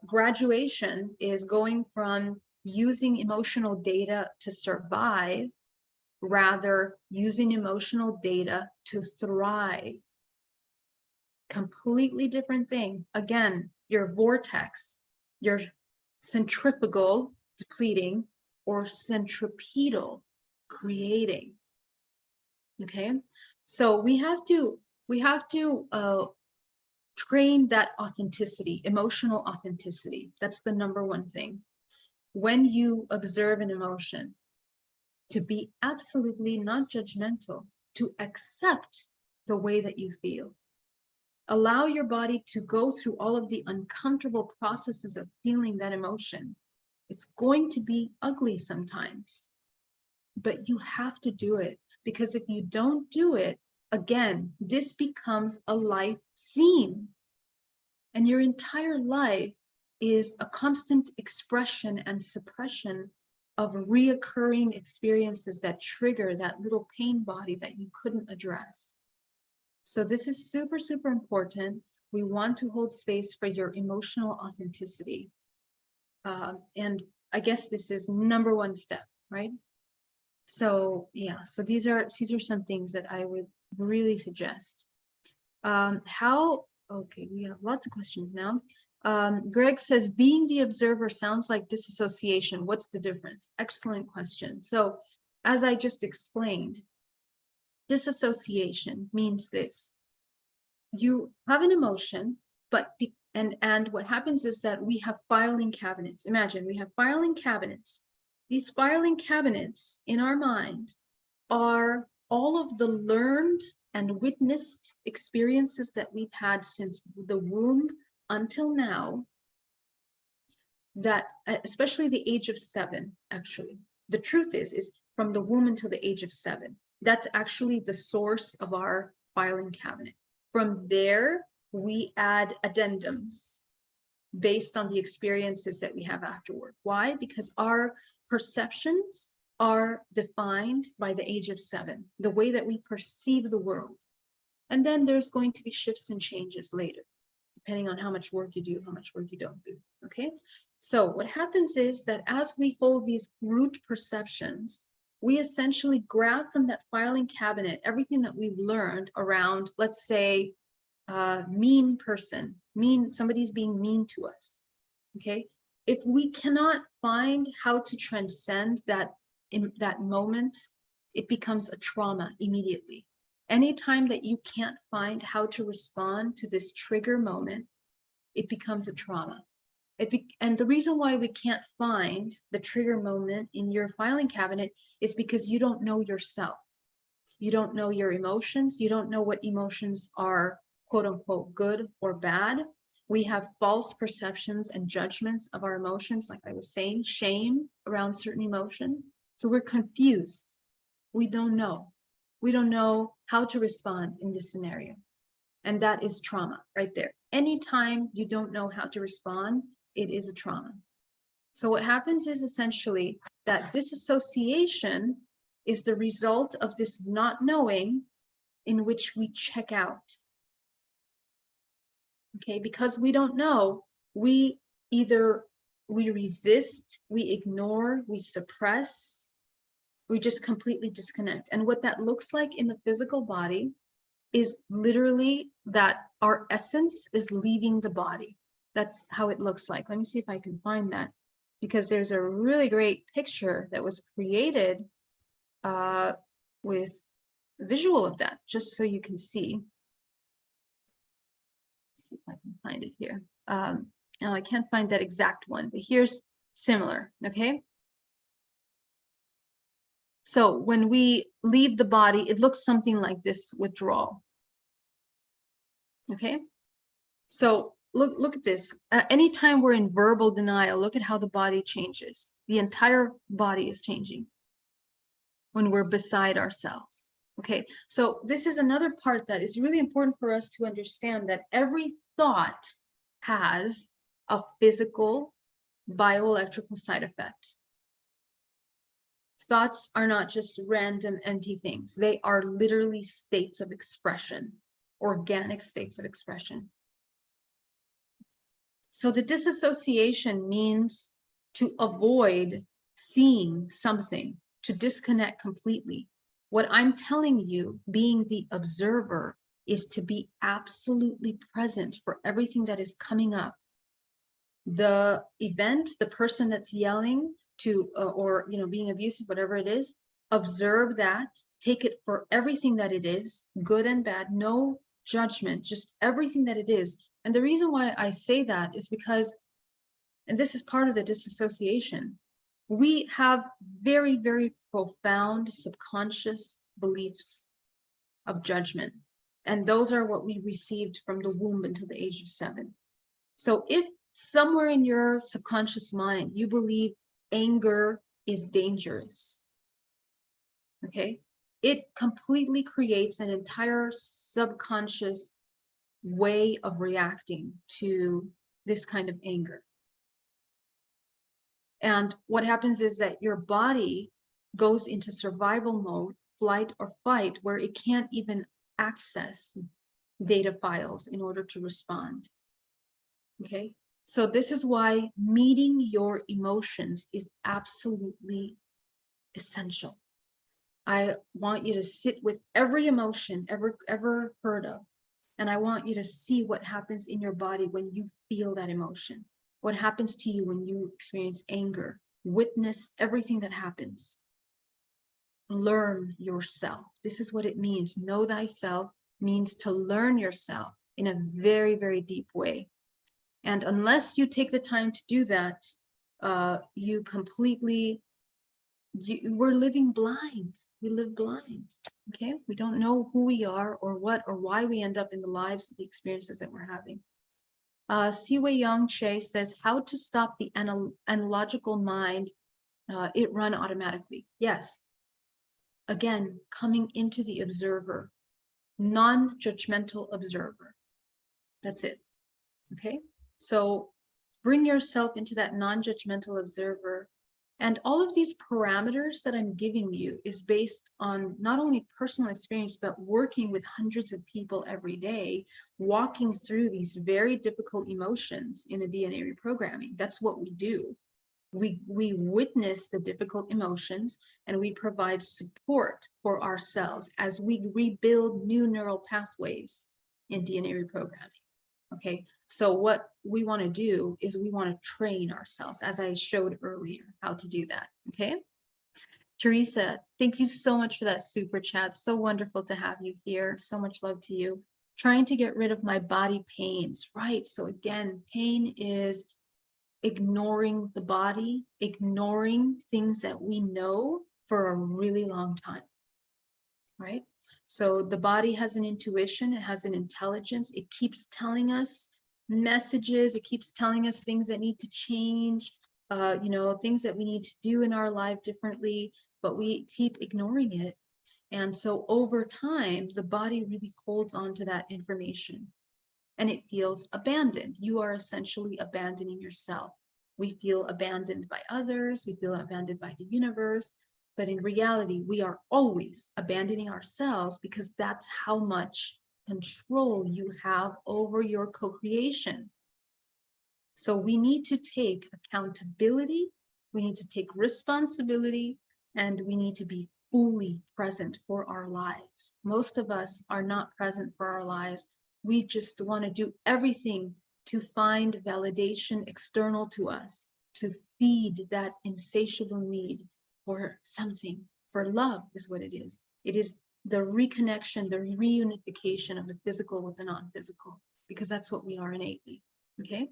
graduation is going from using emotional data to survive, rather using emotional data to thrive. Completely different thing. Again, your vortex, your centrifugal depleting, or centripetal creating. Okay, so we have to train that authenticity, emotional authenticity. That's the number one thing. When you observe an emotion, to be absolutely not judgmental, to accept the way that you feel. Allow your body to go through all of the uncomfortable processes of feeling that emotion. It's going to be ugly sometimes, but you have to do it, because if you don't do it, again, this becomes a life theme, and your entire life is a constant expression and suppression of reoccurring experiences that trigger that little pain body that you couldn't address. So this is super, super important. We want to hold space for your emotional authenticity. And I guess this is number one step, right? So yeah, so these are some things that I would really suggest. Okay, we have lots of questions now. Greg says, being the observer sounds like disassociation. What's the difference? Excellent question. So as I just explained, disassociation means this: you have an emotion, but and what happens is that we have filing cabinets. Imagine we have filing cabinets. These filing cabinets in our mind are all of the learned and witnessed experiences that we've had since the womb until now, that, especially the age of 7, actually, the truth is from the womb until the age of 7. That's actually the source of our filing cabinet. From there, we add addendums based on the experiences that we have afterward. Why? Because our perceptions are defined by the age of 7, the way that we perceive the world. And then there's going to be shifts and changes later, depending on how much work you do, how much work you don't do, okay? So what happens is that as we hold these root perceptions, we essentially grab from that filing cabinet everything that we've learned around, let's say, mean person, somebody's being mean to us, okay? If we cannot find how to transcend that in that moment, it becomes a trauma immediately. Anytime that you can't find how to respond to this trigger moment, it becomes a trauma. And the reason why we can't find the trigger moment in your filing cabinet is because you don't know yourself. You don't know your emotions. You don't know what emotions are, quote unquote, good or bad. We have false perceptions and judgments of our emotions, like I was saying, shame around certain emotions. So we're confused. We don't know. We don't know how to respond in this scenario. And that is trauma right there. Anytime you don't know how to respond, it is a trauma. So what happens is essentially that disassociation is the result of this not knowing in which we check out. Okay, because we don't know, we resist, we ignore, we suppress, we just completely disconnect. And what that looks like in the physical body is literally that our essence is leaving the body. That's how it looks like. Let me see if I can find that, because there's a really great picture that was created with a visual of that, just so you can see. Let's see if I can find it here. Now I can't find that exact one, but here's similar, okay? So when we leave the body, it looks something like this withdrawal. Okay, so look at this. Anytime we're in verbal denial, look at how the body changes. The entire body is changing when we're beside ourselves. Okay, so this is another part that is really important for us to understand, that every thought has a physical, bioelectrical side effect. Thoughts are not just random empty things. They are literally states of expression, organic states of expression. So the disassociation means to avoid seeing something, to disconnect completely. What I'm telling you, being the observer, is to be absolutely present for everything that is coming up. The event, the person that's yelling to, or being abusive, whatever it is, observe that, take it for everything that it is, good and bad, no judgment, just everything that it is. And the reason why I say that is because, and this is part of the disassociation, we have very, very profound subconscious beliefs of judgment. And those are what we received from the womb until the age of 7. So if somewhere in your subconscious mind, you believe anger is dangerous, okay, it completely creates an entire subconscious way of reacting to this kind of anger. And what happens is that your body goes into survival mode, flight or fight, where it can't even access data files in order to respond. Okay, so this is why meeting your emotions is absolutely essential. I want you to sit with every emotion ever heard of. And I want you to see what happens in your body when you feel that emotion. What happens to you when you experience anger? Witness everything that happens. Learn yourself. This is what it means. Know thyself means to learn yourself in a very, very deep way. And unless you take the time to do that, you completely, we're living blind. We live blind. Okay, we don't know who we are or what or why we end up in the lives of the experiences that we're having. Siwei Yang Che says, how to stop the analogical mind, it run automatically. Yes. Again, coming into the observer, non-judgmental observer. That's it. Okay. So bring yourself into that non-judgmental observer. And all of these parameters that I'm giving you is based on not only personal experience, but working with hundreds of people every day, walking through these very difficult emotions in a DNA reprogramming. That's what we do. We witness the difficult emotions and we provide support for ourselves as we rebuild new neural pathways in DNA reprogramming. Okay, so what we want to do is we want to train ourselves, as I showed earlier, how to do that. Okay, Teresa, thank you so much for that super chat. So wonderful to have you here. So much love to you. Trying to get rid of my body pains, right? So again, pain is ignoring the body, ignoring things that we know for a really long time, right? So the body has an intuition, it has an intelligence, it keeps telling us messages, it keeps telling us things that need to change, things that we need to do in our life differently, but we keep ignoring it. And so over time, the body really holds on to that information and it feels abandoned. You are essentially abandoning yourself. We feel abandoned by others, we feel abandoned by the universe, but in reality, we are always abandoning ourselves because that's how much control you have over your co-creation. So we need to take accountability, we need to take responsibility, and we need to be fully present for our lives. Most of us are not present for our lives. We just want to do everything to find validation external to us, to feed that insatiable need for something, for love is what it is. It is the reconnection, the reunification of the physical with the non-physical, because that's what we are innately, okay?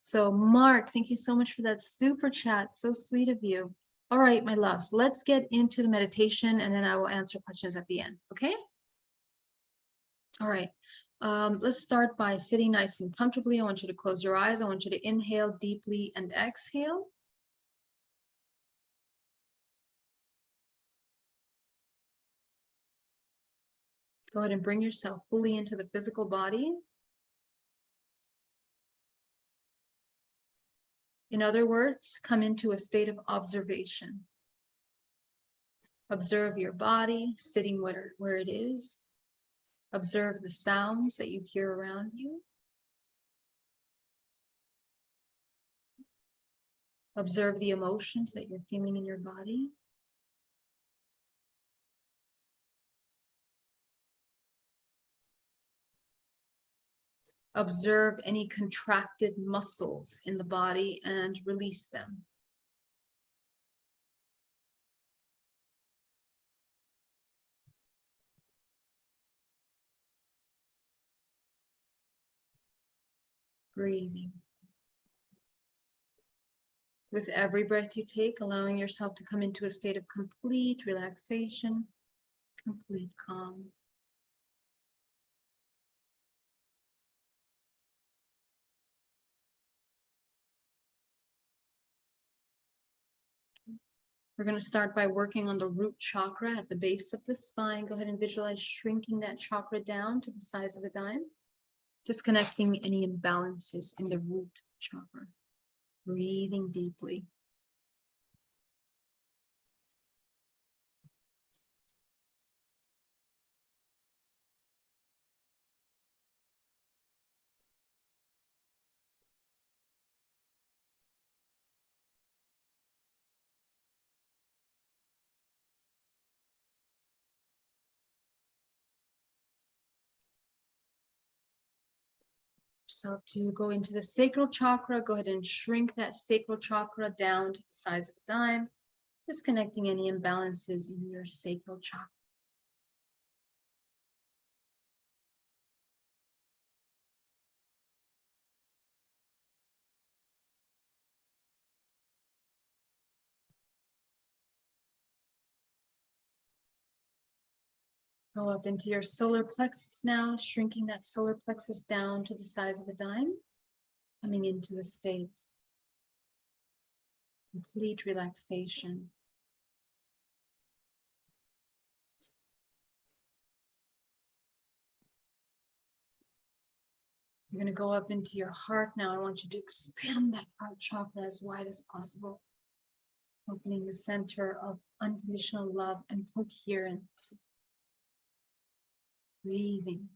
So Mark, thank you so much for that super chat. So sweet of you. All right, my loves, let's get into the meditation and then I will answer questions at the end, okay? All right, let's start by sitting nice and comfortably. I want you to close your eyes. I want you to inhale deeply and exhale. Go ahead and bring yourself fully into the physical body. In other words, come into a state of observation. Observe your body sitting where it is. Observe the sounds that you hear around you. Observe the emotions that you're feeling in your body. Observe any contracted muscles in the body and release them. Breathing. With every breath you take, allowing yourself to come into a state of complete relaxation, complete calm. We're going to start by working on the root chakra at the base of the spine. Go ahead and visualize shrinking that chakra down to the size of a dime. Disconnecting any imbalances in the root chakra. Breathing deeply. So to go into the sacral chakra, go ahead and shrink that sacral chakra down to the size of a dime, disconnecting any imbalances in your sacral chakra. Go up into your solar plexus now, shrinking that solar plexus down to the size of a dime. coming into a state of complete relaxation. You're going to go up into your heart now. I want you to expand that heart chakra as wide as possible, opening the center of unconditional love and coherence. Breathing.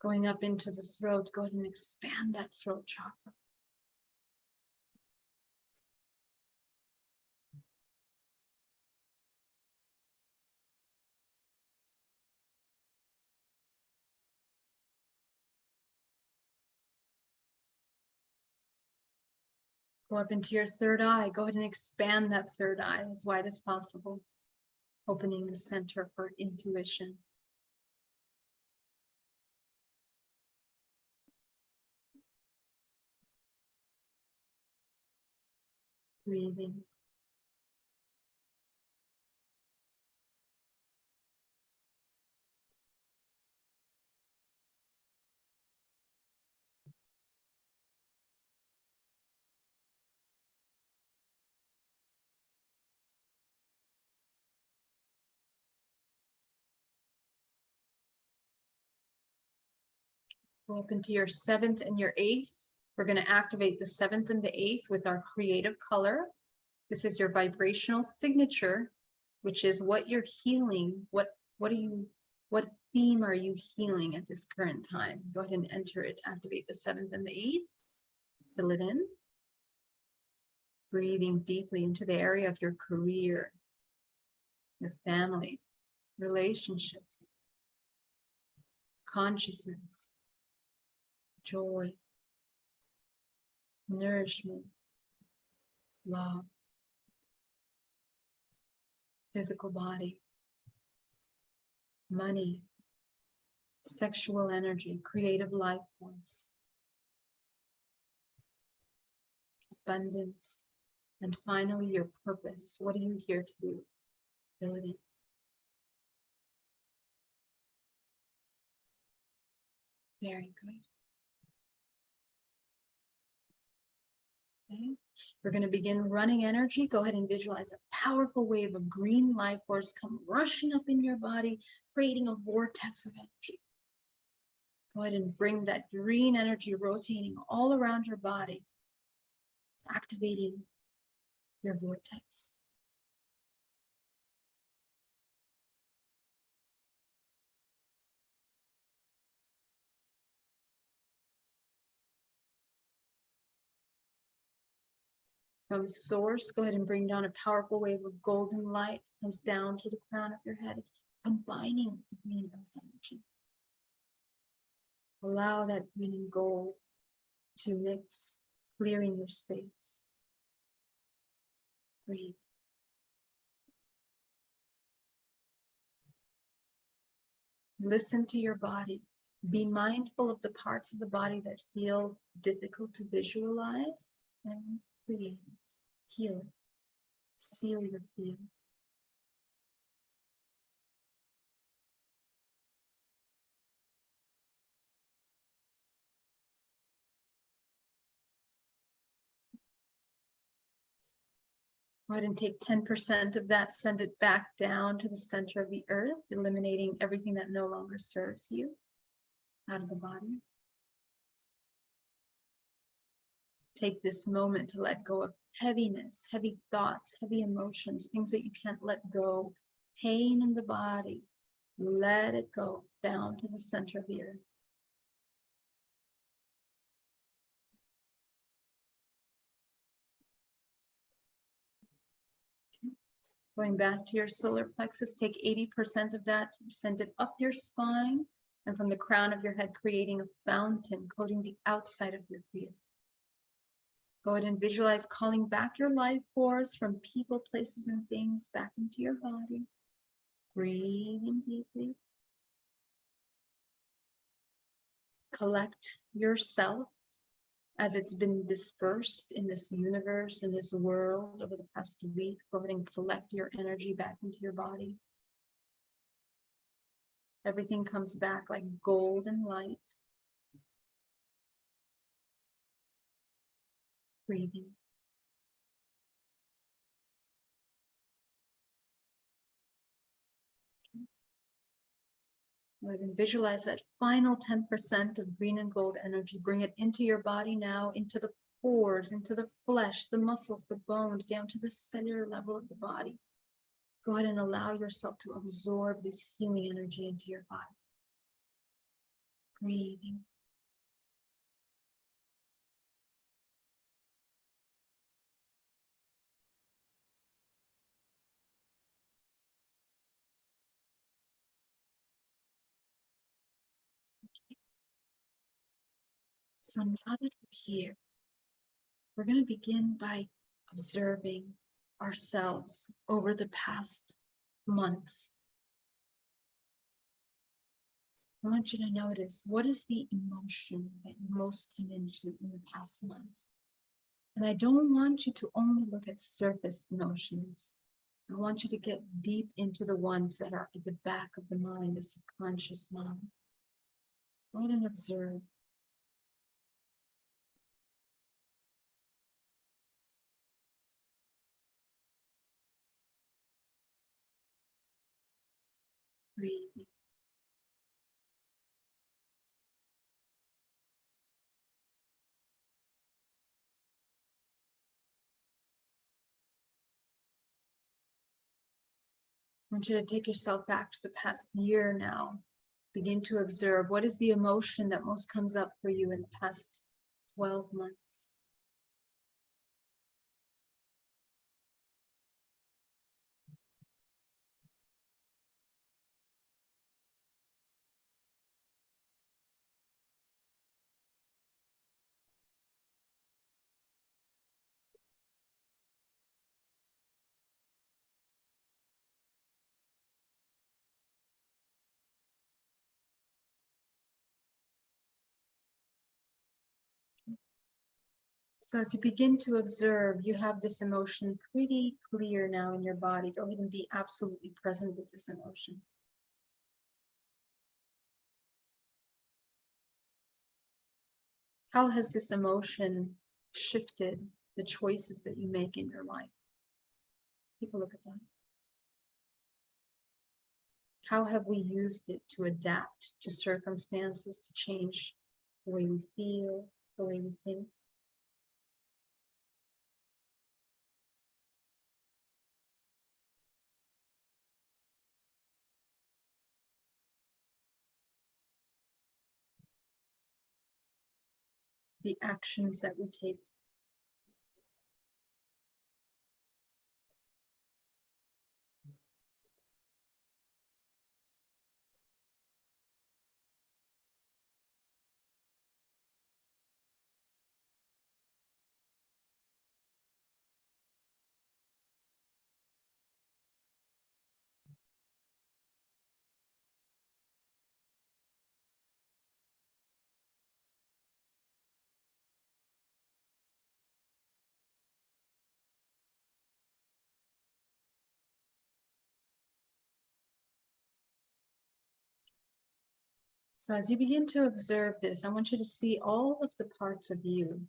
Going up into the throat, go ahead and expand that throat chakra. Go up into your third eye. Go ahead and expand that third eye as wide as possible, opening the center for intuition. Breathing. Go up into your seventh and your eighth. We're going to activate the seventh and the eighth with our creative color. This is your vibrational signature, which is what you're healing. What theme are you healing at this current time? Go ahead and enter it. Activate the seventh and the eighth. Fill it in. Breathing deeply into the area of your career, your family, relationships, consciousness, joy, nourishment, love, physical body, money, sexual energy, creative life force, abundance, and finally your purpose. What are you here to do? Fill it in. Very good. Okay. We're going to begin running energy. Go ahead and visualize a powerful wave of green life force come rushing up in your body, creating a vortex of energy. Go ahead and bring that green energy rotating all around your body, activating your vortex. From source, go ahead and bring down a powerful wave of golden light, comes down to the crown of your head, combining the green earth energy. Allow that green and gold to mix, clearing your space. Breathe. Listen to your body. Be mindful of the parts of the body that feel difficult to visualize and create it. Heal it. Seal your field. Go ahead and take 10% of that, send it back down to the center of the earth, eliminating everything that no longer serves you out of the body. Take this moment to let go of heaviness, heavy thoughts, heavy emotions, things that you can't let go, pain in the body. Let it go down to the center of the earth. Going back to your solar plexus, take 80% of that, send it up your spine, and from the crown of your head, creating a fountain, coating the outside of your field. Go ahead and visualize calling back your life force from people, places, and things back into your body. Breathing deeply. Collect yourself as it's been dispersed in this universe, in this world over the past week. Go ahead and collect your energy back into your body. Everything comes back like golden light. Breathing. Go ahead and visualize that final 10% of green and gold energy. Bring it into your body now, into the pores, into the flesh, the muscles, the bones, down to the cellular level of the body. Go ahead and allow yourself to absorb this healing energy into your body. Breathing. So now that we're here, we're going to begin by observing ourselves over the past month. I want you to notice, what is the emotion that you most came into in the past month? And I don't want you to only look at surface emotions. I want you to get deep into the ones that are at the back of the mind, the subconscious mind. Go ahead and observe. Breathing. I want you to take yourself back to the past year now. Begin to observe, what is the emotion that most comes up for you in the past 12 months? So as you begin to observe, you have this emotion pretty clear now in your body. Go ahead and be absolutely present with this emotion. How has this emotion shifted the choices that you make in your life? Take a look at that. How have we used it to adapt to circumstances, to change the way we feel, the way we think? The actions that we take. So as you begin to observe this, I want you to see all of the parts of you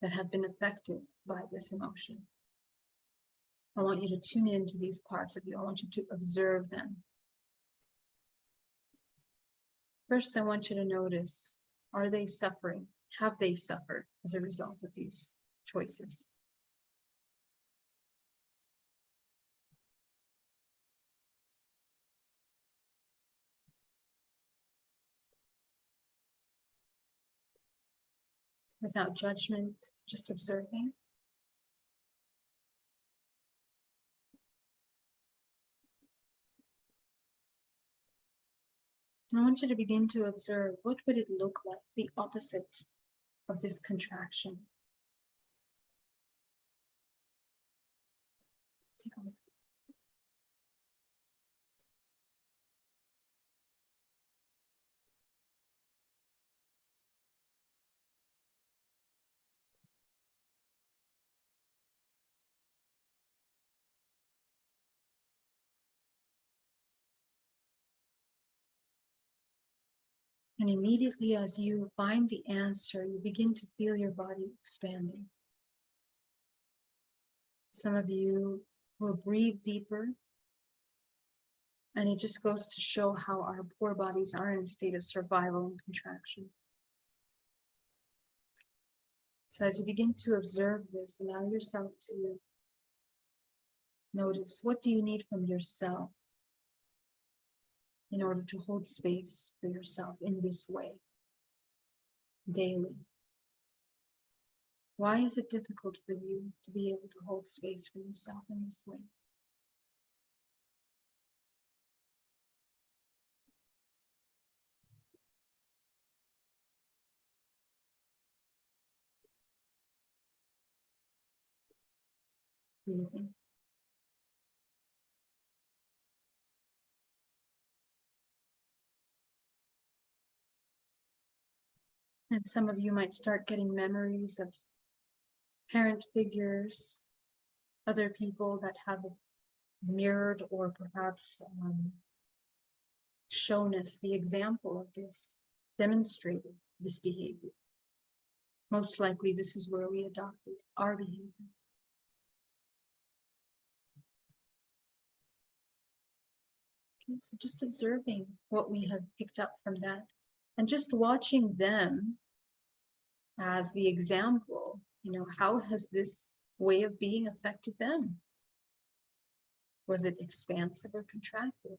that have been affected by this emotion. I want you to tune into these parts of you. I want you to observe them. First, I want you to notice, are they suffering? Have they suffered as a result of these choices? Without judgment, just observing. I want you to begin to observe, what would it look like, the opposite of this contraction? Take a look. And immediately as you find the answer, you begin to feel your body expanding. Some of you will breathe deeper. And it just goes to show how our poor bodies are in a state of survival and contraction. So as you begin to observe this, allow yourself to notice, what do you need from yourself in order to hold space for yourself in this way, daily? Why is it difficult for you to be able to hold space for yourself in this way? Breathing. And some of you might start getting memories of parent figures, other people that have mirrored or perhaps shown us the example of this, demonstrated this behavior. Most likely this is where we adopted our behavior. Okay, so just observing what we have picked up from that and just watching them as the example, how has this way of being affected them? Was it expansive or contracted?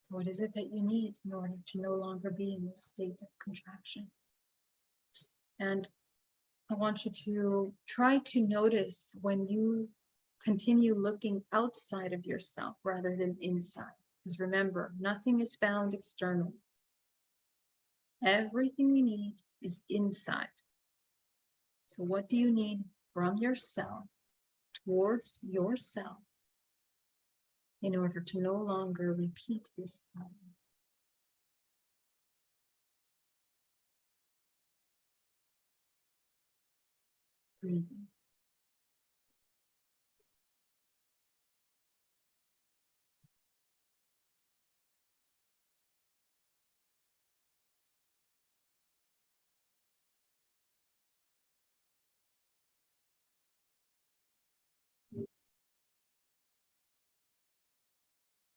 What is it that you need in order to no longer be in this state of contraction? And I want you to try to notice when you continue looking outside of yourself rather than inside. Because remember, nothing is found external. Everything we need is inside. So what do you need from yourself, towards yourself, in order to no longer repeat this pattern? Breathing.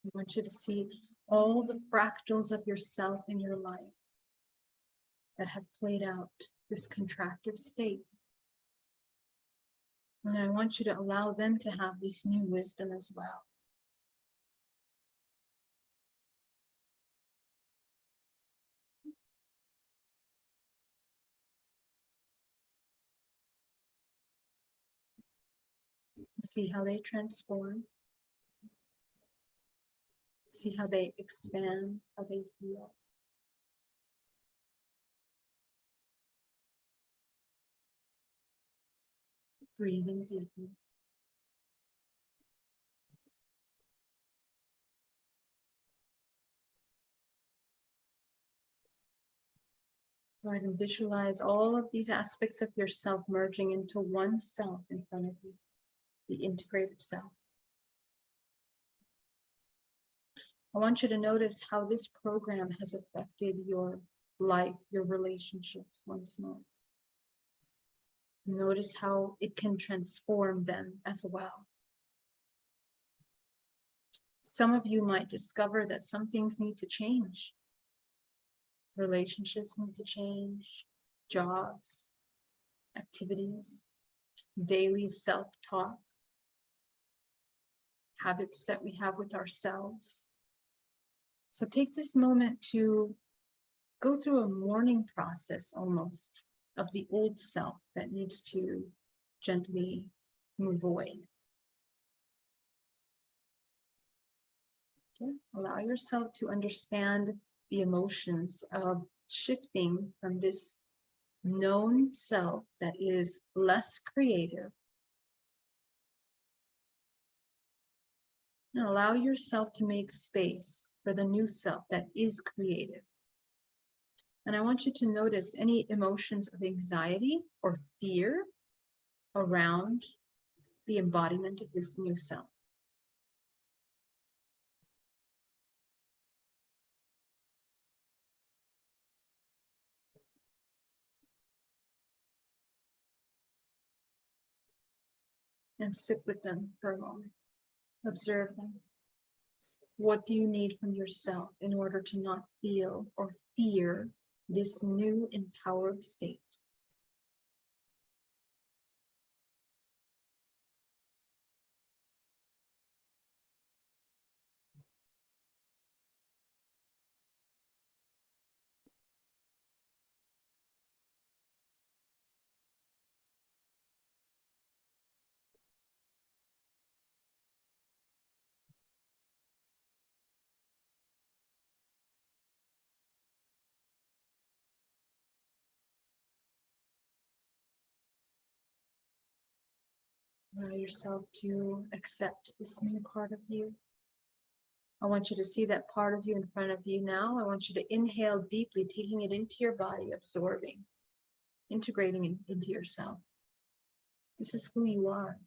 I want you to see all the fractals of yourself in your life that have played out this contractive state. And I want you to allow them to have this new wisdom as well. See how they transform. See how they expand, how they heal. Breathing deeply. Go ahead and visualize all of these aspects of yourself merging into one self in front of you, the integrated self. I want you to notice how this program has affected your life, your relationships once more. Notice how it can transform them as well. Some of you might discover that some things need to change. Relationships need to change, jobs, activities, daily self-talk, habits that we have with ourselves. So take this moment to go through a mourning process almost of the old self that needs to gently move away. Okay? Allow yourself to understand the emotions of shifting from this known self that is less creative. And allow yourself to make space for the new self that is creative. And I want you to notice any emotions of anxiety or fear around the embodiment of this new self. And sit with them for a moment. Observe them. What do you need from yourself in order to not feel or fear this new empowered state? Allow yourself to accept this new part of you. I want you to see that part of you in front of you now. I want you to inhale deeply, taking it into your body, absorbing, integrating it into yourself. This is who you are.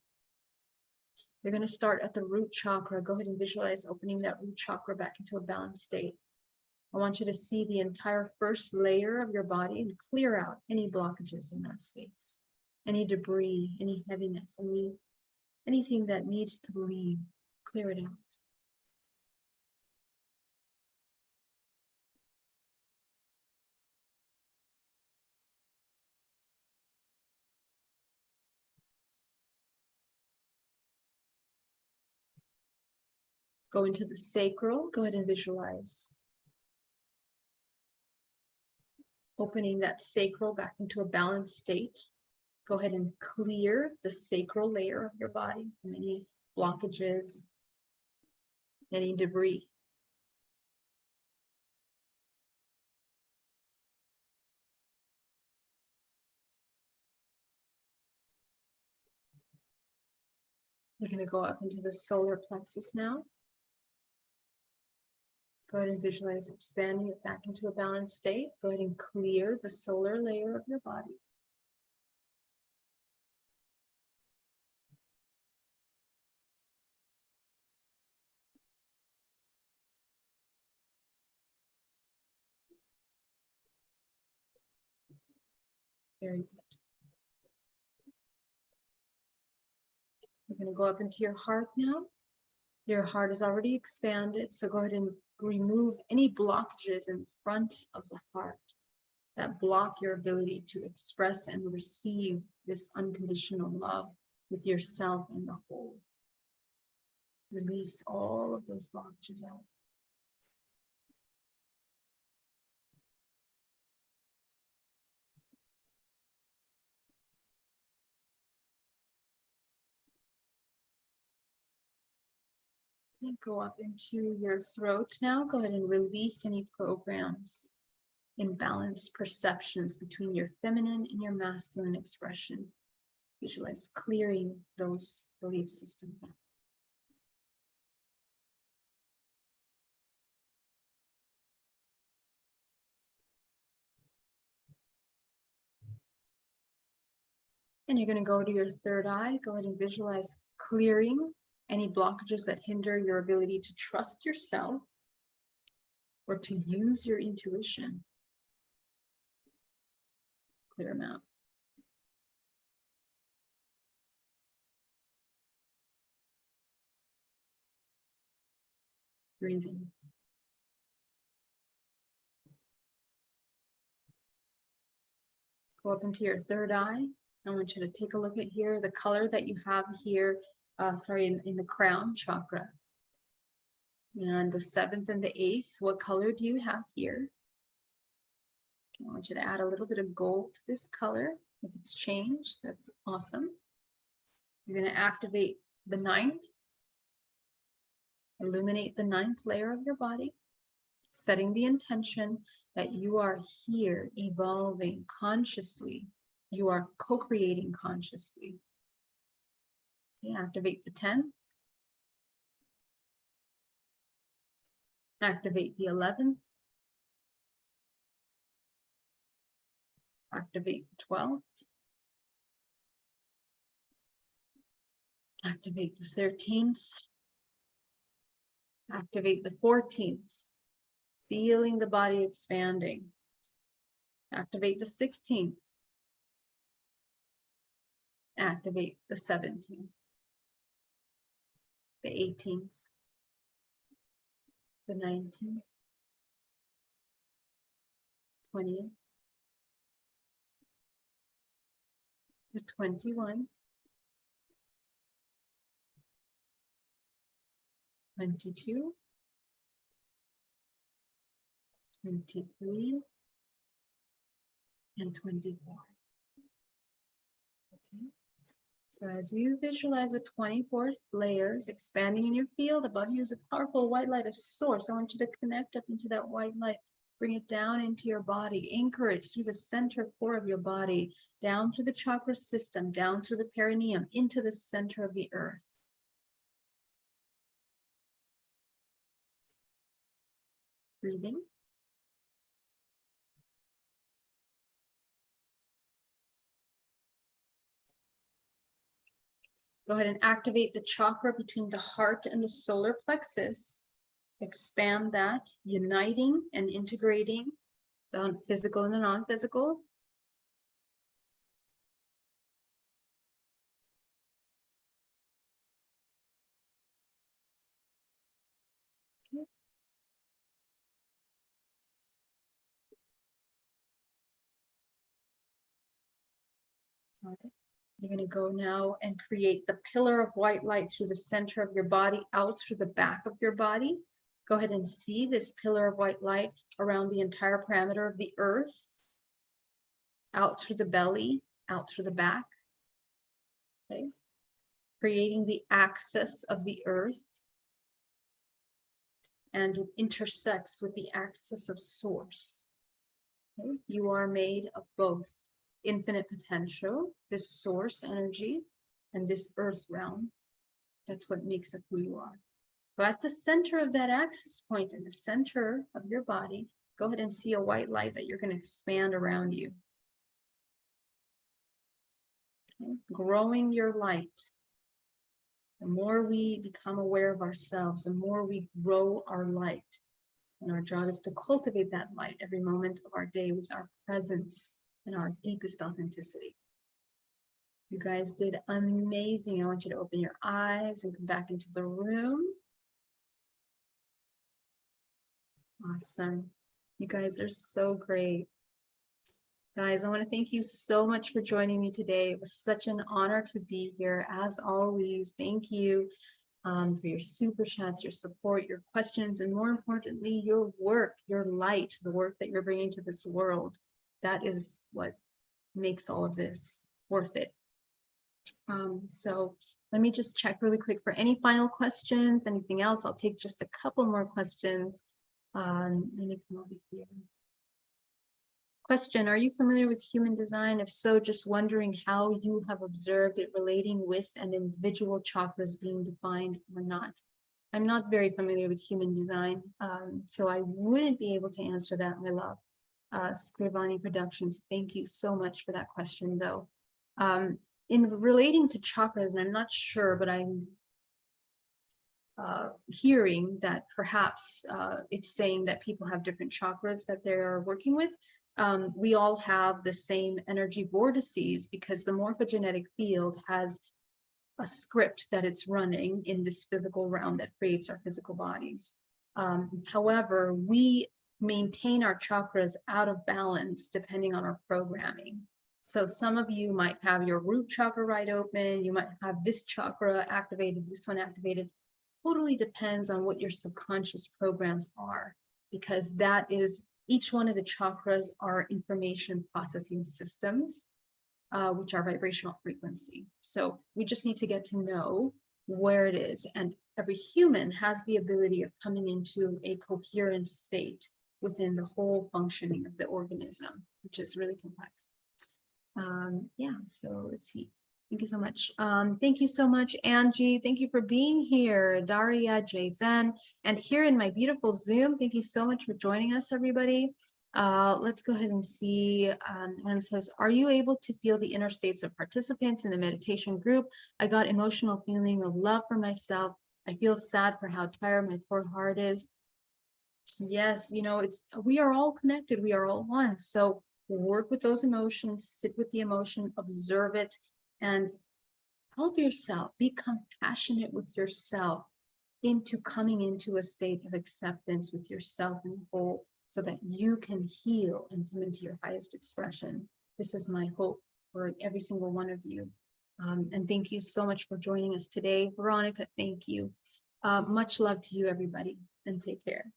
You're going to start at the root chakra. Go ahead and visualize opening that root chakra back into a balanced state. I want you to see the entire first layer of your body and clear out any blockages in that space, any debris, any heaviness, anything that needs to leave. Clear it out. Go into the sacral. Go ahead and visualize opening that sacral back into a balanced state. Go ahead and clear the sacral layer of your body from any blockages, any debris. We're going to go up into the solar plexus now. Go ahead and visualize expanding it back into a balanced state. Go ahead and clear the solar layer of your body. Very good. We're going to go up into your heart now. Your heart is already expanded, so go ahead and remove any blockages in front of the heart that block your ability to express and receive this unconditional love with yourself and the whole. Release all of those blockages out. And go up into your throat now. Go ahead and release any programs, imbalanced perceptions between your feminine and your masculine expression. Visualize clearing those belief systems. And you're going to go to your third eye. Go ahead and visualize clearing any blockages that hinder your ability to trust yourself or to use your intuition. Clear them out. Breathing. Go up into your third eye. I want you to take a look at here, the color that you have here, in the crown chakra. And the 7th and the 8th, what color do you have here? I want you to add a little bit of gold to this color. If it's changed, that's awesome. You're going to activate the 9th. Illuminate the 9th layer of your body, setting the intention that you are here evolving consciously. You are co-creating consciously. Okay, activate the 10th. Activate the 11th. Activate the 12th. Activate the 13th. Activate the 14th. Feeling the body expanding. Activate the 16th. Activate the 17th. The 18th. The 19th. 20th. The 21. 22. 23. And 24. Okay. So as you visualize the 24th layers expanding in your field, above you is a powerful white light of source. I want you to connect up into that white light. Bring it down into your body. Anchor it through the center core of your body, down through the chakra system, down through the perineum, into the center of the earth. Breathing. Go ahead and activate the chakra between the heart and the solar plexus. Expand that, uniting and integrating the physical and the non-physical. Okay. You're going to go now and create the pillar of white light through the center of your body, out through the back of your body. Go ahead and see this pillar of white light around the entire parameter of the earth, out through the belly, out through the back. Okay. Creating the axis of the earth, and it intersects with the axis of source. Okay. You are made of both infinite potential, this source energy, and this earth realm. That's what makes up who you are. But at the center of that axis point, in the center of your body, go ahead and see a white light that you're going to expand around you. Okay. Growing your light. The more we become aware of ourselves, the more we grow our light. And our job is to cultivate that light every moment of our day with our presence and our deepest authenticity. You guys did amazing. I want you to open your eyes and come back into the room. Awesome. You guys are so great. Guys, I want to thank you so much for joining me today. It was such an honor to be here. As always, thank you for your super chats, your support, your questions, and more importantly, your work, your light, the work that you're bringing to this world. That is what makes all of this worth it. So let me just check really quick for any final questions, anything else. I'll take just a couple more questions. Let me come over here. Question, are you familiar with human design? If so, just wondering how you have observed it relating with an individual chakras being defined or not. I'm not very familiar with human design, so I wouldn't be able to answer that, my love. Scrivani Productions, thank you so much for that question, though. In relating to chakras, and I'm not sure, but I'm hearing that perhaps it's saying that people have different chakras that they're working with. We all have the same energy vortices because the morphogenetic field has a script that it's running in this physical realm that creates our physical bodies. However, we maintain our chakras out of balance depending on our programming. So some of you might have your root chakra right open, you might have this chakra activated, this one activated. Totally depends on what your subconscious programs are, because that is, each one of the chakras are information processing systems, which are vibrational frequency. So we just need to get to know where it is. And every human has the ability of coming into a coherent state within the whole functioning of the organism, which is really complex. Yeah, so let's see. Thank you so much. Thank you so much, Angie. Thank you for being here. Daria, Jason, and here in my beautiful Zoom. Thank you so much for joining us, everybody. Let's go ahead and see. One says, are you able to feel the inner states of participants in the meditation group? I got emotional feeling of love for myself. I feel sad for how tired my poor heart is. Yes, you know, we are all connected. We are all one. So work with those emotions, sit with the emotion, observe it, and help yourself. Be compassionate with yourself into coming into a state of acceptance with yourself and whole, so that you can heal and come into your highest expression. This is my hope for every single one of you. And thank you so much for joining us today. Veronica, thank you. Much love to you, everybody, and take care.